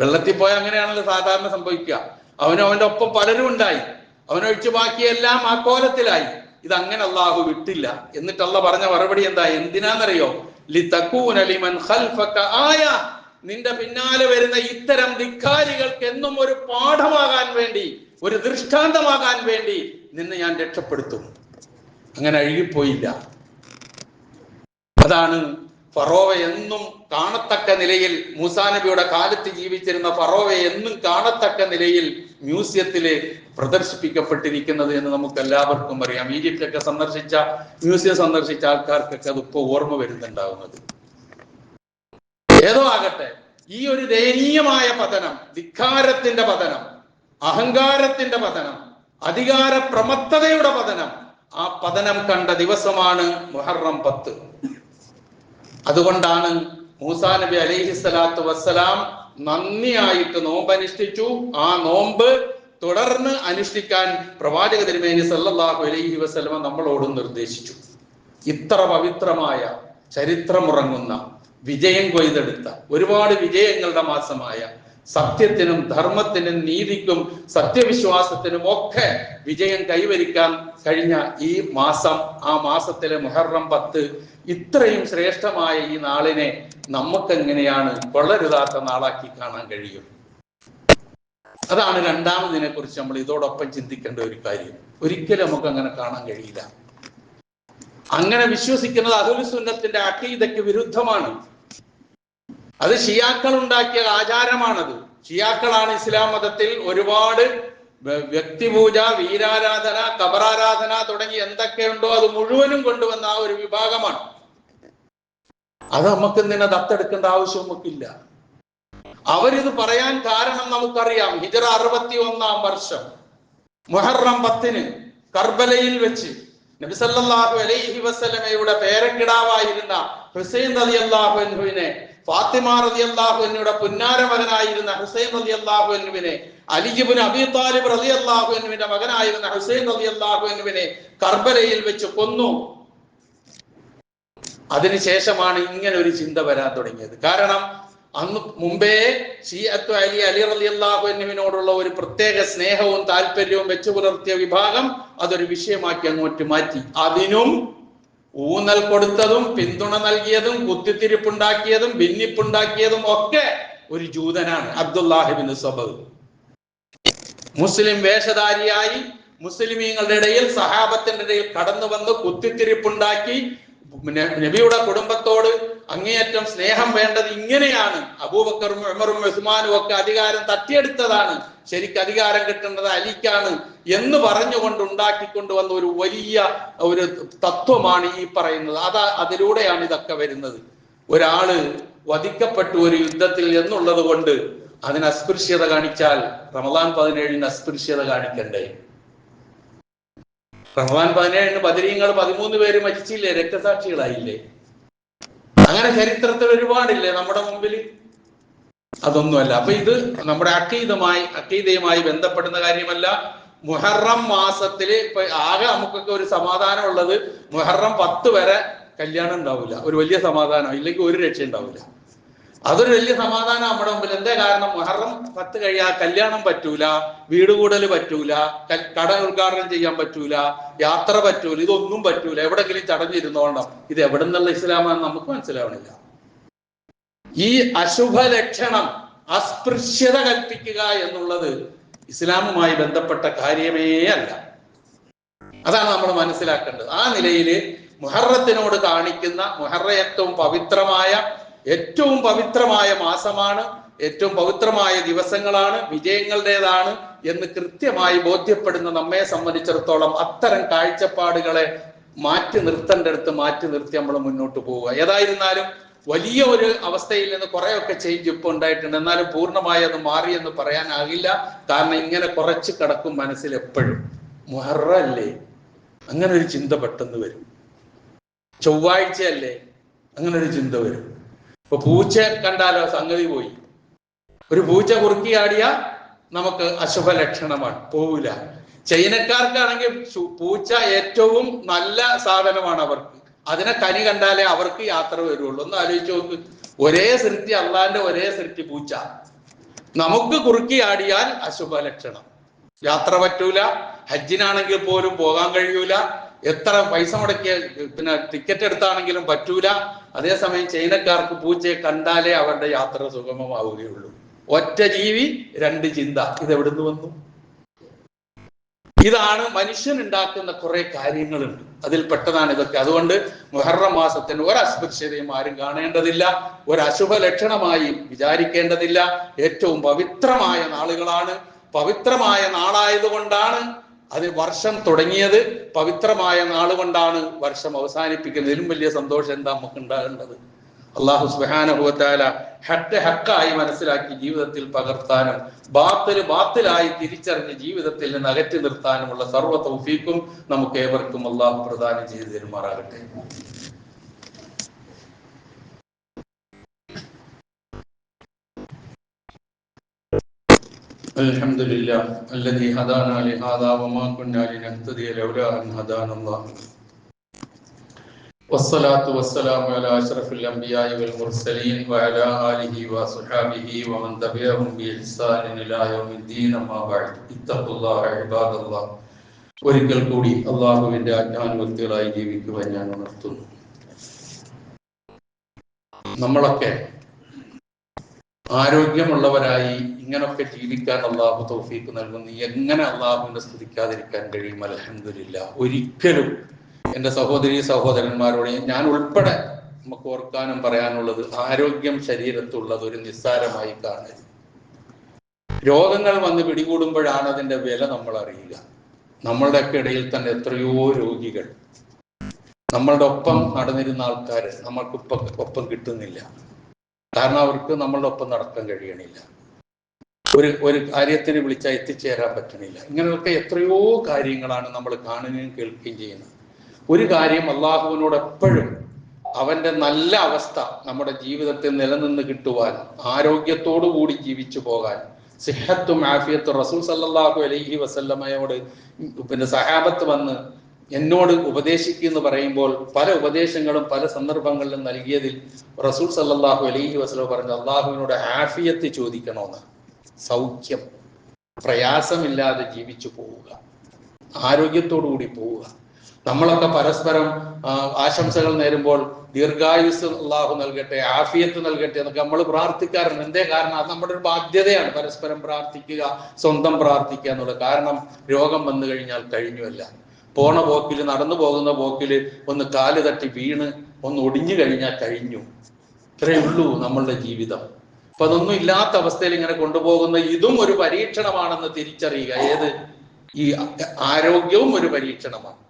വെള്ളത്തിൽ പോയാൽ അങ്ങനെയാണല്ലോ സാധാരണ സംഭവിക്കുക. അവന്റെ ഒപ്പം പലരും ഉണ്ടായി, അവനൊഴിച്ച് ബാക്കിയെല്ലാം ആ കോലത്തിലായി. ഇതങ്ങനെ അള്ളാഹു വിട്ടില്ല. എന്നിട്ട് അള്ളാഹ് പറഞ്ഞ മറുപടി എന്താ? എന്തിനാന്നറിയോ? ലിതകൂന ലിമൻ ഖൽഫക ആയ, നിന്റെ പിന്നാലെ വരുന്ന ഇത്തരം ധിക്കാരികൾക്ക് എന്നും ഒരു പാഠമാകാൻ വേണ്ടി, ഒരു ദൃഷ്ടാന്തമാകാൻ വേണ്ടി നിന്നെ ഞാൻ രക്ഷപ്പെടുത്തും. അങ്ങനെ അഴുകിപ്പോയില്ല. അതാണ് ഫറോവ എന്നും കാണത്തക്ക നിലയിൽ, മൂസാ നബിയുടെ കാലത്ത് ജീവിച്ചിരുന്ന ഫറോവ എന്നും കാണത്തക്ക നിലയിൽ മ്യൂസിയത്തില് പ്രദർശിപ്പിക്കപ്പെട്ടിരിക്കുന്നത് എന്ന് നമുക്ക് എല്ലാവർക്കും അറിയാം. ഈജിപ്റ്റൊക്കെ മ്യൂസിയം സന്ദർശിച്ച ആൾക്കാർക്കൊക്കെ അതിപ്പോ ഓർമ്മ വരുന്നുണ്ടാവുന്നത്. ഏതോ ആകട്ടെ, ഈ ഒരു ദയനീയമായ പതനം, ധിക്കാരത്തിന്റെ പതനം, അഹങ്കാരത്തിന്റെ പതനം, അധികാര പ്രമത്തതയുടെ പതനം, ആ പതനം കണ്ട ദിവസമാണ് മുഹറം 10. അതുകൊണ്ടാണ് മൂസാ നബി അലൈഹിസ്സലാത്തു വസ്സലാം നന്ദിയായിട്ട് നോമ്പ് അനുഷ്ഠിച്ചു. ആ നോമ്പ് തുടർന്ന് അനുഷ്ഠിക്കാൻ പ്രവാചക തിരുമേനി സല്ലല്ലാഹു അലൈഹി വസല്ലമ നമ്മളോട് നിർദ്ദേശിച്ചു. ഇത്ര പവിത്രമായ, ചരിത്രമുറങ്ങുന്ന, വിജയം കൊയ്തെടുത്ത, ഒരുപാട് വിജയങ്ങളുടെ മാസമായ, സത്യത്തിനും ധർമ്മത്തിനും നീതിക്കും സത്യവിശ്വാസത്തിനും ഒക്കെ വിജയം കൈവരിക്കാൻ കഴിഞ്ഞ ഈ മാസം, ആ മാസത്തിലെ മുഹറം 10, ഇത്രയും ശ്രേഷ്ഠമായ ഈ നാളിനെ നമുക്കെങ്ങനെയാണ് കൊള്ളരുതാത്ത നാളാക്കി കാണാൻ കഴിയും? അതാണ് രണ്ടാമതിനെ കുറിച്ച് നമ്മൾ ഇതോടൊപ്പം ചിന്തിക്കേണ്ട ഒരു കാര്യം. ഒരിക്കലും നമുക്ക് അങ്ങനെ കാണാൻ കഴിയില്ല. അങ്ങനെ വിശ്വസിക്കുന്നത് അഹ്ലുസ് സുന്നത്തിന്റെ അഖീദയ്ക്ക് വിരുദ്ധമാണ്. അത് ഷിയാക്കൾ ഉണ്ടാക്കിയ ആചാരമാണത്. ഷിയാക്കളാണ് ഇസ്ലാം മതത്തിൽ ഒരുപാട് വ്യക്തിപൂജ, വീരാരാധന, ഖബറാരാധന തുടങ്ങി എന്തൊക്കെയുണ്ടോ അത് മുഴുവനും കൊണ്ടുവന്ന ആ ഒരു വിഭാഗമാണ്. അത് നമുക്ക് എന്തിനാ ദത്തെടുക്കേണ്ട ആവശ്യം നമുക്കില്ല. അവരിത് പറയാൻ കാരണം നമുക്കറിയാം. ഹിജറ 61-ാം വർഷം മുഹറം 10-ന് കർബലയിൽ വെച്ച് നബി സല്ലല്ലാഹു അലൈഹി വസല്ലമയുടെ പേരക്കിടാവായിരുന്ന ഹുസൈൻ റളിയല്ലാഹു അൻഹുവിനെ, ഫാത്തിമ റളിയല്ലാഹു അൻഹയുടെ പുന്നാര മകനായിരുന്ന ഹുസൈൻ റളിയല്ലാഹു അൻഹുവിനെ, അലി ഇബ്നു അബീ താലിബ് റളിയല്ലാഹു അൻഹുവിന്റെ മകനായിരുന്ന ഹുസൈൻ റളിയല്ലാഹു അൻഹുവിനെ കർബലയിൽ വെച്ച് കൊന്നു. അതിനുശേഷമാണ് ഇങ്ങനെ ഒരു ചിന്ത വരാൻ തുടങ്ങിയത്. കാരണം അന്ന് മുമ്പേ ഷിയഅത്തു അലി റളിയല്ലാഹു അൻഹുവിനോടുള്ള ഒരു പ്രത്യേക സ്നേഹവും താല്പര്യവും വെച്ചു പുലർത്തിയ വിഭാഗം അതൊരു വിഷയമാക്കി അങ്ങോട്ട് മാറ്റി. അതിനും ഊന്നൽ കൊടുത്തതും പിന്തുണ നൽകിയതും കുത്തിത്തിരിപ്പുണ്ടാക്കിയതും ഭിന്നിപ്പുണ്ടാക്കിയതും ഒക്കെ ഒരു ജൂതനാണ്, അബ്ദുല്ലാഹ് ഇബ്നു സബ. മുസ്ലിം വേഷധാരിയായി മുസ്ലിമീങ്ങളുടെ ഇടയിൽ, സഹാബത്തിന്റെ ഇടയിൽ കടന്നു വന്ന് കുത്തിത്തിരിപ്പുണ്ടാക്കി നബിയുടെ കുടുംബത്തോട് അങ്ങേയറ്റം സ്നേഹം വേണ്ടത് ഇങ്ങനെയാണ്, അബൂബക്കറും ഉമറും ഉസ്മാനും ഒക്കെ അധികാരം തട്ടിയെടുത്തതാണ്, ശരിക്കും അധികാരം കിട്ടേണ്ടത് അലിക്കാണ് എന്ന് പറഞ്ഞുകൊണ്ട് ഉണ്ടാക്കിക്കൊണ്ടുവന്ന ഒരു വലിയ ഒരു തത്വമാണ് ഈ പറയുന്നത്. അതിലൂടെയാണ് ഇതൊക്കെ വരുന്നത്. ഒരാള് വധിക്കപ്പെട്ടു ഒരു യുദ്ധത്തിൽ എന്നുള്ളത് കൊണ്ട് അതിന് അസ്പൃശ്യത കാണിച്ചാൽ റമദാൻ 17-ന് അസ്പൃശ്യത കാണിക്കണ്ടേ? റമദാൻ 17-ന് ബദരീങ്ങൾ 13 പേര് മരിച്ചില്ലേ, രക്തസാക്ഷികളായില്ലേ? അങ്ങനെ ചരിത്രത്തിൽ ഒരുപാടില്ലേ നമ്മുടെ മുമ്പിൽ? അതൊന്നുമല്ല. അപ്പൊ ഇത് നമ്മുടെ അഖീദയുമായി ബന്ധപ്പെടുന്ന കാര്യമല്ല. മുഹറം മാസത്തില് ഇപ്പൊ ആകെ നമുക്കൊക്കെ ഒരു സമാധാനം ഉള്ളത് മുഹറം 10 വരെ കല്യാണം ഉണ്ടാവില്ല. ഒരു വലിയ സമാധാനം, ഇല്ലെങ്കിൽ ഒരു രക്ഷ ഉണ്ടാവില്ല. അതൊരു വലിയ സമാധാനം നമ്മുടെ മുമ്പിൽ. എന്താ കാരണം? മുഹറം 10 കഴിയാ കല്യാണം പറ്റൂല, വീട് കൂടല് പറ്റൂല, കട ഉദ്ഘാടനം ചെയ്യാൻ പറ്റൂല, യാത്ര പറ്റൂല, ഇതൊന്നും പറ്റൂല. എവിടെങ്കിലും തടഞ്ഞിരുന്നോണം. ഇത് എവിടെ നിന്നുള്ള ഇസ്ലാമാണെന്ന് നമുക്ക് മനസ്സിലാവണില്ല. ഈ അശുഭ ലക്ഷണം, അസ്പൃശ്യത കൽപ്പിക്കുക എന്നുള്ളത് ഇസ്ലാമുമായി ബന്ധപ്പെട്ട കാര്യമേ അല്ല. അതാണ് നമ്മൾ മനസ്സിലാക്കേണ്ടത്. ആ നിലയിൽ മുഹറത്തിനോട് കാണിക്കുന്ന, മുഹറ ഏറ്റവും പവിത്രമായ മാസമാണ്, ഏറ്റവും പവിത്രമായ ദിവസങ്ങളാണ്, വിജയങ്ങളുടേതാണ് എന്ന് കൃത്യമായി ബോധ്യപ്പെടുന്ന നമ്മെ സംബന്ധിച്ചിടത്തോളം അത്തരം കാഴ്ചപ്പാടുകളെ മാറ്റി നിർത്തേണ്ടടുത്ത് മാറ്റി നിർത്തി നമ്മൾ മുന്നോട്ട് പോവുക. ഏതായിരുന്നാലും വലിയ ഒരു അവസ്ഥയിൽ നിന്ന് കുറെയൊക്കെ ചേഞ്ച് ഇപ്പോൾ ഉണ്ടായിട്ടുണ്ട്. എന്നാലും പൂർണ്ണമായി അത് മാറിയെന്ന് പറയാനാകില്ല. കാരണം ഇങ്ങനെ കുറച്ച് കിടക്കും മനസ്സിൽ എപ്പോഴും. മുഹറ അല്ലേ, അങ്ങനെ ഒരു ചിന്ത പെട്ടെന്ന് വരും. ചൊവ്വാഴ്ച അല്ലേ, അങ്ങനെ ഒരു ചിന്ത വരും. ഇപ്പൊ പൂച്ച കണ്ടാലോ സംഗതി പോയി. ഒരു പൂച്ച കുറുക്കിയാടിയ നമുക്ക് അശുഭ ലക്ഷണമാണ്, പോവില്ല. ചൈനക്കാർക്കാണെങ്കിൽ പൂച്ച ഏറ്റവും നല്ല സാധനമാണ് അവർക്ക്. അതിനെ കനി കണ്ടാലേ അവർക്ക് യാത്ര വരുള്ളൂ. ഒന്ന് ആലോചിച്ച് നോക്ക്. ഒരേ സൃഷ്ടി, അള്ളാന്റെ ഒരേ സൃഷ്ടി പൂച്ച. നമുക്ക് കുറുക്കി ആടിയാൽ അശുഭ ലക്ഷണം. യാത്ര പറ്റൂല, ഹജ്ജിനാണെങ്കിൽ പോലും പോകാൻ കഴിയൂല, എത്ര പൈസ മുടക്കിയ ടിക്കറ്റ് എടുത്താണെങ്കിലും പറ്റൂല. അതേസമയം ചൈനക്കാർക്ക് പൂച്ചയെ കണ്ടാലേ അവരുടെ യാത്ര സുഗമമാവുകയുള്ളൂ. ഒറ്റ ജീവി, രണ്ട് ചിന്ത. ഇതെവിടുന്ന് വന്നു? ഇതാണ് മനുഷ്യൻ ഉണ്ടാക്കുന്ന കുറെ കാര്യങ്ങളുണ്ട്, അതിൽ പെട്ടതാണ് ഇതൊക്കെ. അതുകൊണ്ട് മുഹറം മാസത്തിന് ഒരസ്പൃശ്യതയും ആരും കാണേണ്ടതില്ല, ഒരശുഭ ലക്ഷണമായി വിചാരിക്കേണ്ടതില്ല. ഏറ്റവും പവിത്രമായ നാളുകളാണ്. പവിത്രമായ നാളായതുകൊണ്ടാണ് അത് വർഷം തുടങ്ങിയത്, പവിത്രമായ നാളുകൊണ്ടാണ് വർഷം അവസാനിപ്പിക്കുന്നത്. ഇതിലും വലിയ സന്തോഷം എന്താ നമുക്ക് ഉണ്ടാകേണ്ടത്? അള്ളാഹു സുബ്ഹാനഹു വ തആല ഹഖ് ഹഖായി മനസ്സിലാക്കി ജീവിതത്തിൽ പകർത്താനും ബാത്തില് ബാത്തിലായി തിരിച്ചറിഞ്ഞ് ജീവിതത്തിൽ നിന്ന് അകറ്റി നിർത്താനുമുള്ള സർവ്വ തൗഫീഖും നമുക്ക് ഏവർക്കും അള്ളാഹു പ്രദാനം ചെയ്തു തരുമാറാകട്ടെ. അൽഹംദുലില്ലാഹ് അല്ലദീ ഹദാനാ ലിഹാദാ വമാ കുന്നാ ലിനഹ്തദിയ ലൗലാ അൻ ഹദാനല്ലാഹ് والصلاة والسلام على أشرف الأنبياء والمرسلين وعلى آله وصحبه ومن تبعهم بإحسان إلى يوم الدين أما بعد اتقوا الله عباد الله. ഒരിക്കൽ കൂടി അള്ളാഹുവിന്റെ ആജ്ഞാനുവർത്തികളായി ജീവിക്കുവാൻ ഞാൻ ഉണർത്തുന്നു. നമ്മളൊക്കെ ആരോഗ്യമുള്ളവരായി ഇങ്ങനൊക്കെ ജീവിക്കാൻ അള്ളാഹു തൗഫീഖ് നൽകുന്നു. എങ്ങനെ അള്ളാഹുവിനെ സ്തുതിക്കാതിരിക്കാൻ കഴിയും? അൽഹംദുലില്ലാഹ്. ഒരിക്കലും എൻ്റെ സഹോദരീ സഹോദരന്മാരോട് ഞാൻ ഉൾപ്പെടെ നമുക്ക് ഓർക്കാനും പറയാനുള്ളത്, ആരോഗ്യം ശരീരത്തുള്ളത് ഒരു നിസ്സാരമായി കാണരുത്. രോഗങ്ങൾ വന്ന് പിടികൂടുമ്പോഴാണ് അതിൻ്റെ വില നമ്മൾ അറിയുക. നമ്മളുടെയൊക്കെ ഇടയിൽ തന്നെ എത്രയോ രോഗികൾ, നമ്മളുടെ ഒപ്പം നടന്നിരുന്ന ആൾക്കാർ നമ്മൾക്കിപ്പം ഒപ്പം കിട്ടുന്നില്ല. കാരണം അവർക്ക് നമ്മളുടെ ഒപ്പം നടക്കാൻ കഴിയണില്ല, ഒരു കാര്യത്തിന് വിളിച്ചാൽ എത്തിച്ചേരാൻ പറ്റണില്ല. ഇങ്ങനെയൊക്കെ എത്രയോ കാര്യങ്ങളാണ് നമ്മൾ കാണുകയും കേൾക്കുകയും ചെയ്യുന്നത്. ഒരു കാര്യം, അള്ളാഹുവിനോട് എപ്പോഴും അവന്റെ നല്ല അവസ്ഥ നമ്മുടെ ജീവിതത്തിൽ നിലനിന്ന് കിട്ടുവാൻ, ആരോഗ്യത്തോടു കൂടി ജീവിച്ചു പോകാൻ, സിഹത്തും ആഫിയത്തും. റസൂൽ സല്ലല്ലാഹു അലൈഹി വസല്ലമയോട് സഹാബത്ത് വന്ന് എന്നോട് ഉപദേശിക്കുമെന്ന് പറയുമ്പോൾ പല ഉപദേശങ്ങളും പല സന്ദർഭങ്ങളിലും നൽകിയതിൽ റസൂൽ സല്ലല്ലാഹു അലൈഹി വസല്ലം പറഞ്ഞു, അള്ളാഹുവിനോട് ആഫിയത്ത് ചോദിക്കണമെന്ന്. സൗഖ്യം, പ്രയാസമില്ലാതെ ജീവിച്ചു പോവുക, ആരോഗ്യത്തോടു കൂടി പോവുക. നമ്മളൊക്കെ പരസ്പരം ആശംസകൾ നേരുമ്പോൾ ദീർഘായുസ് അള്ളാഹു നൽകട്ടെ, ആഫിയത്ത് നൽകട്ടെ എന്നൊക്കെ നമ്മൾ പ്രാർത്ഥിക്കാറുണ്ട്. എന്തേ കാരണം? അത് നമ്മുടെ ഒരു ബാധ്യതയാണ്, പരസ്പരം പ്രാർത്ഥിക്കുക, സ്വന്തം പ്രാർത്ഥിക്കുക എന്നുള്ളത്. കാരണം രോഗം വന്നു കഴിഞ്ഞാൽ കഴിഞ്ഞുവല്ല. പോണ പോക്കിൽ, നടന്നു പോകുന്ന പോക്കിൽ ഒന്ന് കാല് തട്ടി വീണ് ഒന്ന് ഒടിഞ്ഞു കഴിഞ്ഞാൽ കഴിഞ്ഞു. ഇത്രയേ ഉള്ളൂ നമ്മളുടെ ജീവിതം. അപ്പൊ അതൊന്നും ഇല്ലാത്ത അവസ്ഥയിൽ ഇങ്ങനെ കൊണ്ടുപോകുന്ന ഇതും ഒരു പരീക്ഷണമാണെന്ന് തിരിച്ചറിയുക. ഏത്? ഈ ആരോഗ്യവും ഒരു പരീക്ഷണമാണ്,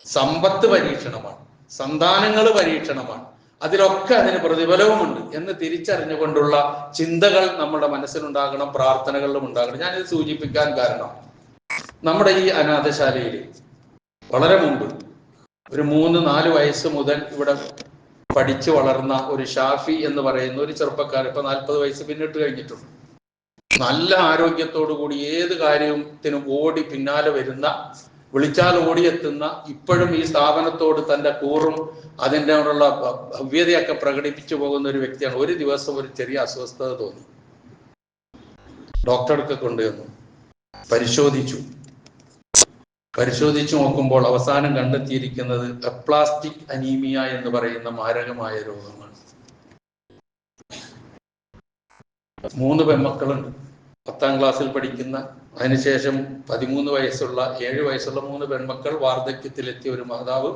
സമ്പത്ത് പരീക്ഷണമാണ്, സന്താനങ്ങൾ പരീക്ഷണമാണ്. അതിലൊക്കെ അതിന് പ്രതിഫലവുമുണ്ട് എന്ന് തിരിച്ചറിഞ്ഞുകൊണ്ടുള്ള ചിന്തകൾ നമ്മുടെ മനസ്സിലുണ്ടാകണം, പ്രാർത്ഥനകളിലും ഉണ്ടാകണം. ഞാനിത് സൂചിപ്പിക്കാൻ കാരണം, നമ്മുടെ ഈ അനാഥശാലയിൽ വളരെ മുമ്പ് ഒരു 3-4 വയസ്സ് മുതൽ ഇവിടെ പഠിച്ചു വളർന്ന ഒരു ഷാഫി എന്ന് പറയുന്ന ഒരു ചെറുപ്പക്കാരൻ, ഇപ്പൊ 40 വയസ്സ് പിന്നിട്ട് കഴിഞ്ഞിട്ടുണ്ട്. നല്ല ആരോഗ്യത്തോടു കൂടി ഏത് കാര്യത്തിനും ഓടി പിന്നാലെ വരുന്ന, വിളിച്ചാൽ ഓടിയെത്തുന്ന, ഇപ്പോഴും ഈ സ്ഥാപനത്തോട് തന്റെ കൂറും അതിൻ്റെ ഉള്ള ഭവ്യതയൊക്കെ പ്രകടിപ്പിച്ചു പോകുന്ന ഒരു വ്യക്തിയാണ്. ഒരു ദിവസം ഒരു ചെറിയ അസ്വസ്ഥത തോന്നി, ഡോക്ടർക്ക് കൊണ്ടുവന്നു, പരിശോധിച്ചു നോക്കുമ്പോൾ അവസാനം കണ്ടെത്തിയിരിക്കുന്നത് അപ്ലാസ്റ്റിക് അനീമിയ എന്ന് പറയുന്ന മാരകമായ രോഗമാണ്. 3 പെൺമക്കളുണ്ട്, 10ാം ക്ലാസ്സിൽ പഠിക്കുന്ന, അതിനുശേഷം 13 വയസ്സുള്ള, 7 വയസ്സുള്ള 3 പെൺമക്കൾ, വാർദ്ധക്യത്തിലെത്തിയ ഒരു മാതാവ്,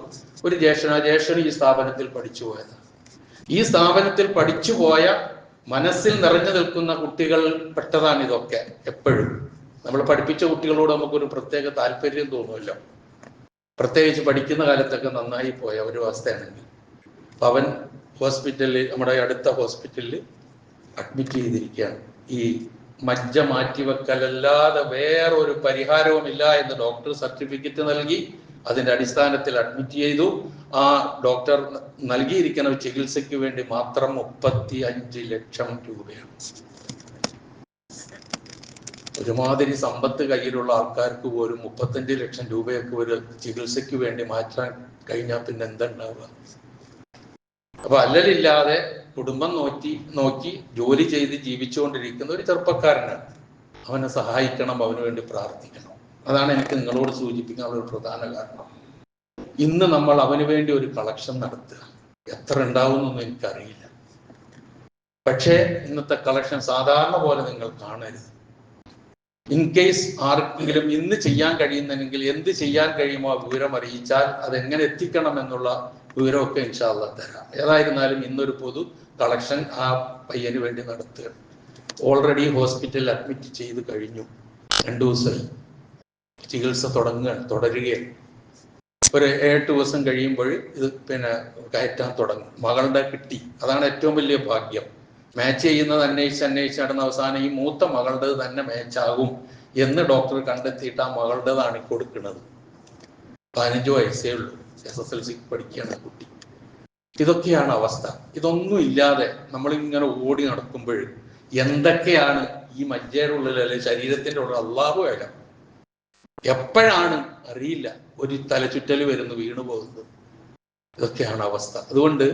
ഒരു ജ്യേഷ്ഠന് ഈ സ്ഥാപനത്തിൽ പഠിച്ചു പോയതാണ്. ഈ സ്ഥാപനത്തിൽ പഠിച്ചുപോയ മനസ്സിൽ നിറഞ്ഞു നിൽക്കുന്ന കുട്ടികൾ പെട്ടതാണ് ഇതൊക്കെ. എപ്പോഴും നമ്മൾ പഠിപ്പിച്ച കുട്ടികളോട് നമുക്കൊരു പ്രത്യേക താല്പര്യം തോന്നുമല്ലോ, പ്രത്യേകിച്ച് പഠിക്കുന്ന കാലത്തൊക്കെ നന്നായി പോയ ഒരു അവസ്ഥയാണെങ്കിൽ. അപ്പം അവൻ ഹോസ്പിറ്റലിൽ, നമ്മുടെ അടുത്ത ഹോസ്പിറ്റലിൽ അഡ്മിറ്റ് ചെയ്തിരിക്കുകയാണ്. ഈ മജ്ജ മാറ്റിവെക്കലല്ലാതെ വേറൊരു പരിഹാരവുമില്ല എന്ന് ഡോക്ടർ സർട്ടിഫിക്കറ്റ് നൽകി. അതിന്റെ അടിസ്ഥാനത്തിൽ അഡ്മിറ്റ് ചെയ്തു. ആ ഡോക്ടർ നൽകിയിരിക്കുന്ന ചികിത്സയ്ക്ക് വേണ്ടി മാത്രം 35 ലക്ഷം രൂപയാണ്. ഒരുമാതിരി സമ്പത്ത് കയ്യിലുള്ള ആൾക്കാർക്ക് പോലും 35 ലക്ഷം രൂപയൊക്കെ ഒരു ചികിത്സയ്ക്ക് വേണ്ടി മാറ്റാൻ കഴിഞ്ഞാൽ പിന്നെ എന്തുണ്ടാവുക? അപ്പൊ അല്ലലില്ലാതെ കുടുംബം നോക്കി ജോലി ചെയ്ത് ജീവിച്ചുകൊണ്ടിരിക്കുന്ന ഒരു ചെറുപ്പക്കാരനാണ്. അവനെ സഹായിക്കണം, അവന് വേണ്ടി പ്രാർത്ഥിക്കണം. അതാണ് എനിക്ക് നിങ്ങളോട് സൂചിപ്പിക്കാനുള്ള ഒരു പ്രധാന കാരണം. ഇന്ന് നമ്മൾ അവന് വേണ്ടി ഒരു കളക്ഷൻ നടത്തുക. എത്ര ഉണ്ടാവുമെന്നൊന്നും എനിക്കറിയില്ല. പക്ഷേ ഇന്നത്തെ കളക്ഷൻ സാധാരണ പോലെ നിങ്ങൾ കാണരുത്. ഇൻ കേസ് ആർക്കെങ്കിലും ഇന്ന് ചെയ്യാൻ കഴിയുന്നെങ്കിൽ എന്ത് ചെയ്യാൻ കഴിയുമോ വിവരം അറിയിച്ചാൽ അതെങ്ങനെ എത്തിക്കണം എന്നുള്ള വിവരമൊക്കെ ഇൻഷാ അല്ലാഹ് തരാം. ഏതായിരുന്നാലും ഇന്നൊരു പൊതു കളക്ഷൻ ആ പയ്യന് വേണ്ടി നടത്തുക. ഓൾറെഡി ഹോസ്പിറ്റലിൽ അഡ്മിറ്റ് ചെയ്ത് കഴിഞ്ഞു. 2 ദിവസമായി ചികിത്സ തുടരുകയാണ്. ഒരു 8 ദിവസം കഴിയുമ്പോൾ ഇത് കയറ്റാൻ തുടങ്ങും. മകളുടെ കിട്ടി, അതാണ് ഏറ്റവും വലിയ ഭാഗ്യം. മാച്ച് ചെയ്യുന്നത് അന്വേഷിച്ച് നടന്ന അവസാനം ഈ മൂത്ത മകളുടെ തന്നെ മാച്ചാകും എന്ന് ഡോക്ടർ കണ്ടെത്തിയിട്ട് ആ മകളുടേതാണ് കൊടുക്കുന്നത്. 15 വയസ്സേ ഉള്ളൂ, SSLC പഠിക്കുകയാണ് കുട്ടി. ഇതൊക്കെയാണ് അവസ്ഥ. ഇതൊന്നും ഇല്ലാതെ നമ്മളിങ്ങനെ ഓടി നടക്കുമ്പോൾ എന്തൊക്കെയാണ് ഈ മജ്ജയുടെ ഉള്ളിൽ അല്ലെങ്കിൽ ശരീരത്തിന്റെ ഉള്ളിൽ അള്ളാഹു ആയാലും എപ്പോഴാണ് അറിയില്ല ഒരു തലചുറ്റൽ വരുന്നു, വീണു പോകുന്നത്. ഇതൊക്കെയാണ് അവസ്ഥ. അതുകൊണ്ട്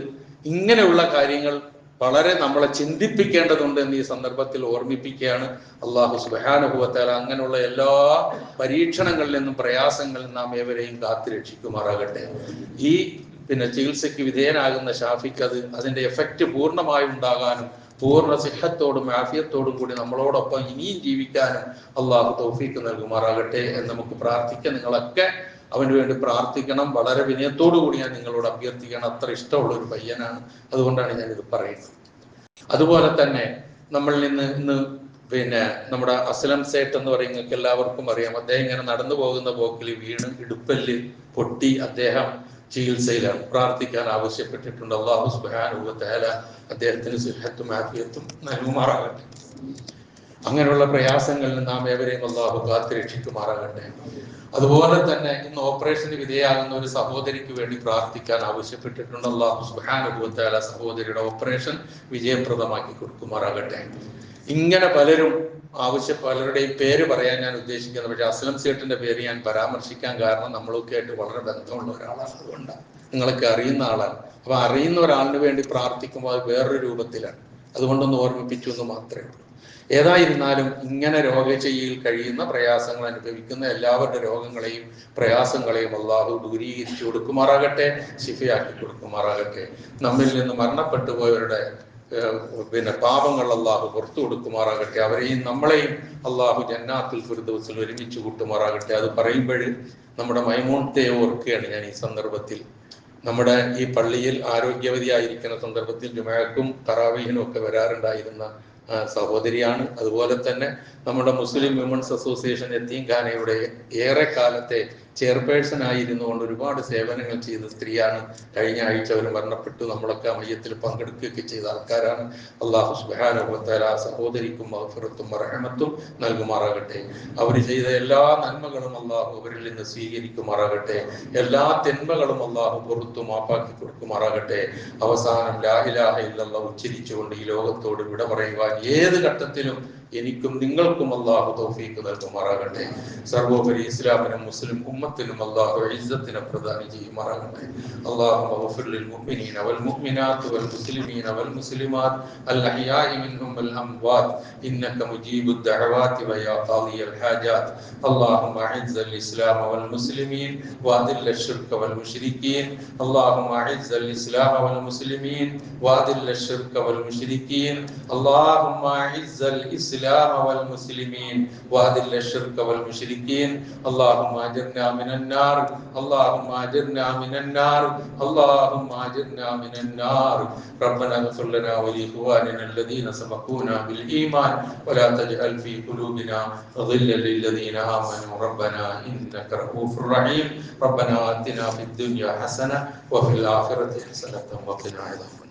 ഇങ്ങനെയുള്ള കാര്യങ്ങൾ വളരെ നമ്മളെ ചിന്തിപ്പിക്കേണ്ടതുണ്ട് എന്ന് ഈ സന്ദർഭത്തിൽ ഓർമ്മിപ്പിക്കുകയാണ്. അള്ളാഹു സുബ്ഹാനഹു വ തആല അങ്ങനെയുള്ള എല്ലാ പരീക്ഷണങ്ങളിൽ നിന്നും പ്രയാസങ്ങളിൽ നാം ഏവരെയും കാത്തുരക്ഷിക്കുമാറാകട്ടെ. ഈ ചികിത്സയ്ക്ക് വിധേയനാകുന്ന ഷാഫിക്ക് അതിന്റെ എഫക്റ്റ് പൂർണ്ണമായി ഉണ്ടാകാനും പൂർണ്ണ സിഹത്തോടും ആഫിയത്തോടും കൂടി നമ്മളോടൊപ്പം ഇനിയും ജീവിക്കാനും അള്ളാഹു തൗഫീക്ക് നൽകുമാറാകട്ടെ എന്ന് നമുക്ക് പ്രാർത്ഥിക്കാം. നിങ്ങളൊക്കെ അവന് വേണ്ടി പ്രാർത്ഥിക്കണം. വളരെ വിനയത്തോടു കൂടി ഞാൻ നിങ്ങളോട് അഭ്യർത്ഥിക്കണം. അത്ര ഇഷ്ടമുള്ള ഒരു പയ്യനാണ്, അതുകൊണ്ടാണ് ഞാനിത് പറയുന്നത്. അതുപോലെ തന്നെ നമ്മളിൽ നിന്ന് ഇന്ന് നമ്മുടെ അസ്ലം സേട്ട് എന്ന് പറയുന്നത് എല്ലാവർക്കും അറിയാം. അദ്ദേഹം ഇങ്ങനെ നടന്നു പോകുന്ന പോക്കിൽ വീണ് ഇടുപ്പല്ല് പൊട്ടി അദ്ദേഹം ചികിത്സയിലാണ്. പ്രാർത്ഥിക്കാൻ ആവശ്യപ്പെട്ടിട്ടുണ്ട്. അല്ലാഹു സുബ്ഹാനഹു വ തആല അദ്ദേഹത്തിന് സിഹത്തും ആഫിയത്തും നൽകുമാറാകട്ടെ. അങ്ങനെയുള്ള പ്രയാസങ്ങളിൽ നാം ഏവരെയും അല്ലാഹു കാത്തുരക്ഷിക്കുമാറാകട്ടെ. അതുപോലെ തന്നെ ഇന്ന് ഓപ്പറേഷന് വിധേയാകുന്ന ഒരു സഹോദരിക്ക് വേണ്ടി പ്രാർത്ഥിക്കാൻ ആവശ്യപ്പെട്ടിട്ടുണ്ട്. അല്ലാഹു സുബ്ഹാനഹു വ തആല സഹോദരിയുടെ ഓപ്പറേഷൻ വിജയപ്രദമാക്കി കൊടുക്കുമാറാകട്ടെ. ഇങ്ങനെ പലരുടെയും പേര് പറയാൻ ഞാൻ ഉദ്ദേശിക്കുന്നത്. പക്ഷേ അസ്ലം സേട്ടിന്റെ പേര് ഞാൻ പരാമർശിക്കാൻ കാരണം നമ്മളൊക്കെ ആയിട്ട് വളരെ ബന്ധമുള്ള ഒരാളാണ്. അതുകൊണ്ടാണ്, നിങ്ങളൊക്കെ അറിയുന്ന ആളാണ്. അപ്പൊ അറിയുന്ന ഒരാളിന് വേണ്ടി പ്രാർത്ഥിക്കുമ്പോൾ അത് വേറൊരു രൂപത്തിലാണ്. അതുകൊണ്ടൊന്ന് ഓർമ്മിപ്പിച്ചു എന്ന് മാത്രമേ ഉള്ളൂ. ഏതായിരുന്നാലും ഇങ്ങനെ രോഗചെയ്യയിൽ കഴിയുന്ന പ്രയാസങ്ങൾ അനുഭവിക്കുന്ന എല്ലാവരുടെ രോഗങ്ങളെയും പ്രയാസങ്ങളെയും അള്ളാഹു ദൂരീകരിച്ചു കൊടുക്കുമാറാകട്ടെ, ശിഫയാക്കി കൊടുക്കുമാറാകട്ടെ. നമ്മിൽ നിന്ന് മരണപ്പെട്ടു പോയവരുടെ പാപങ്ങൾ അള്ളാഹു പുറത്തു കൊടുക്കുമാറാകട്ടെ. അവരെയും നമ്മളെയും അള്ളാഹു ജന്നാത്തുൽ ഫിർദൗസിൽ ഒരുമിച്ച് കൂട്ടുമാറാകട്ടെ. അത് പറയുമ്പോൾ നമ്മുടെ മൈമൂനത്തെ ഓർക്കുകയാണ് ഞാൻ ഈ സന്ദർഭത്തിൽ. നമ്മുടെ ഈ പള്ളിയിൽ ആരോഗ്യവതിയായിരിക്കുന്ന സന്ദർഭത്തിൽ ജുമഅക്കും തറാവീഹിനും ഒക്കെ വരാറുണ്ടായിരുന്ന സഹോദരിയാണ്. അതുപോലെ തന്നെ നമ്മുടെ മുസ്ലിം വിമൻസ് അസോസിയേഷൻ യത്തീംഖാനയുടെ ഏറെ കാലത്തെ ചെയർപേഴ്സൺ ആയിരുന്നുകൊണ്ട് ഒരുപാട് സേവനങ്ങൾ ചെയ്ത സ്ത്രീയാണ്. കഴിഞ്ഞ ആഴ്ച അവർ മരണപ്പെട്ടു. നമ്മളൊക്കെ മയ്യത്തിൽ പങ്കെടുക്കുകയൊക്കെ ചെയ്ത ആൾക്കാരാണ്. അല്ലാഹു സുബ്ഹാനഹു വ തആല സഹോദരിക്കും മഗ്ഫിറത്തും റഹ്മത്തും നൽകുമാറാകട്ടെ. അവർ ചെയ്ത എല്ലാ നന്മകളും അല്ലാഹു അവരിൽ നിന്ന് സ്വീകരിക്കുമാറാകട്ടെ. എല്ലാ തിന്മകളും അല്ലാഹു പുറത്തു മാപ്പാക്കി കൊടുക്കുമാറാകട്ടെ. അവസാനം ലാ ഇലാഹ ഇല്ലല്ലാഹ് ഉച്ചരിച്ചുകൊണ്ട് ഈ ലോകത്തോട് വിട പറയുവാൻ ഏത് ഘട്ടത്തിലും എനിക്കും നിങ്ങൾക്കും അല്ലാഹു തൗഫീഖ് നൽകുമാറാകട്ടെ. സർവോപരി ഇസ്ലാമിനും മുസ്ലിം ഉമ്മത്തിനും അല്ലാഹു ഇസ്സത്തിനെ പ്രദാനം ചെയ്യുമാറാകട്ടെ. അല്ലാഹുമ്മ ഗഫിർ ലിൽ മുഅ്മിനീന വൽ മുഅ്മിനാത്ത് വൽ മുസ്ലിമീന വൽ മുസ്ലിമാത്ത് അൽ അഹ്യാഇ മിൻഹും വൽ അംവാത്ത് ഇന്നക മുജീബുദ് ദഅവാതി വയാ ഖാദിയൽ ഹാജാത്ത്. അല്ലാഹുമ്മ അഇസ്സൽ ഇസ്ലാമ വൽ മുസ്ലിമീൻ വഅദിൽ അശ്ശിർക വൽ മുശ്രിക്കീൻ. അല്ലാഹുമ്മ അഇസ്സൽ ഇസ്ലാമ വൽ മുസ്ലിമീൻ വഅദിൽ അശ്ശിർക വൽ മുശ്രിക്കീൻ. അല്ലാഹുമ്മ അഇസ്സൽ الإسلام والمسلمين وأذل الشرك والمشركين. اللهم أجرنا من النار، اللهم أجرنا من النار، اللهم أجرنا من النار. ربنا اغفر لنا ولإخواننا الذين سبقونا بالإيمان ولا تجعل في قلوبنا غلا للذين آمنوا ربنا إنك رؤوف رحيم. ربنا آتنا في الدنيا حسنة وفي الآخرة حسنة وقنا عذاب النار.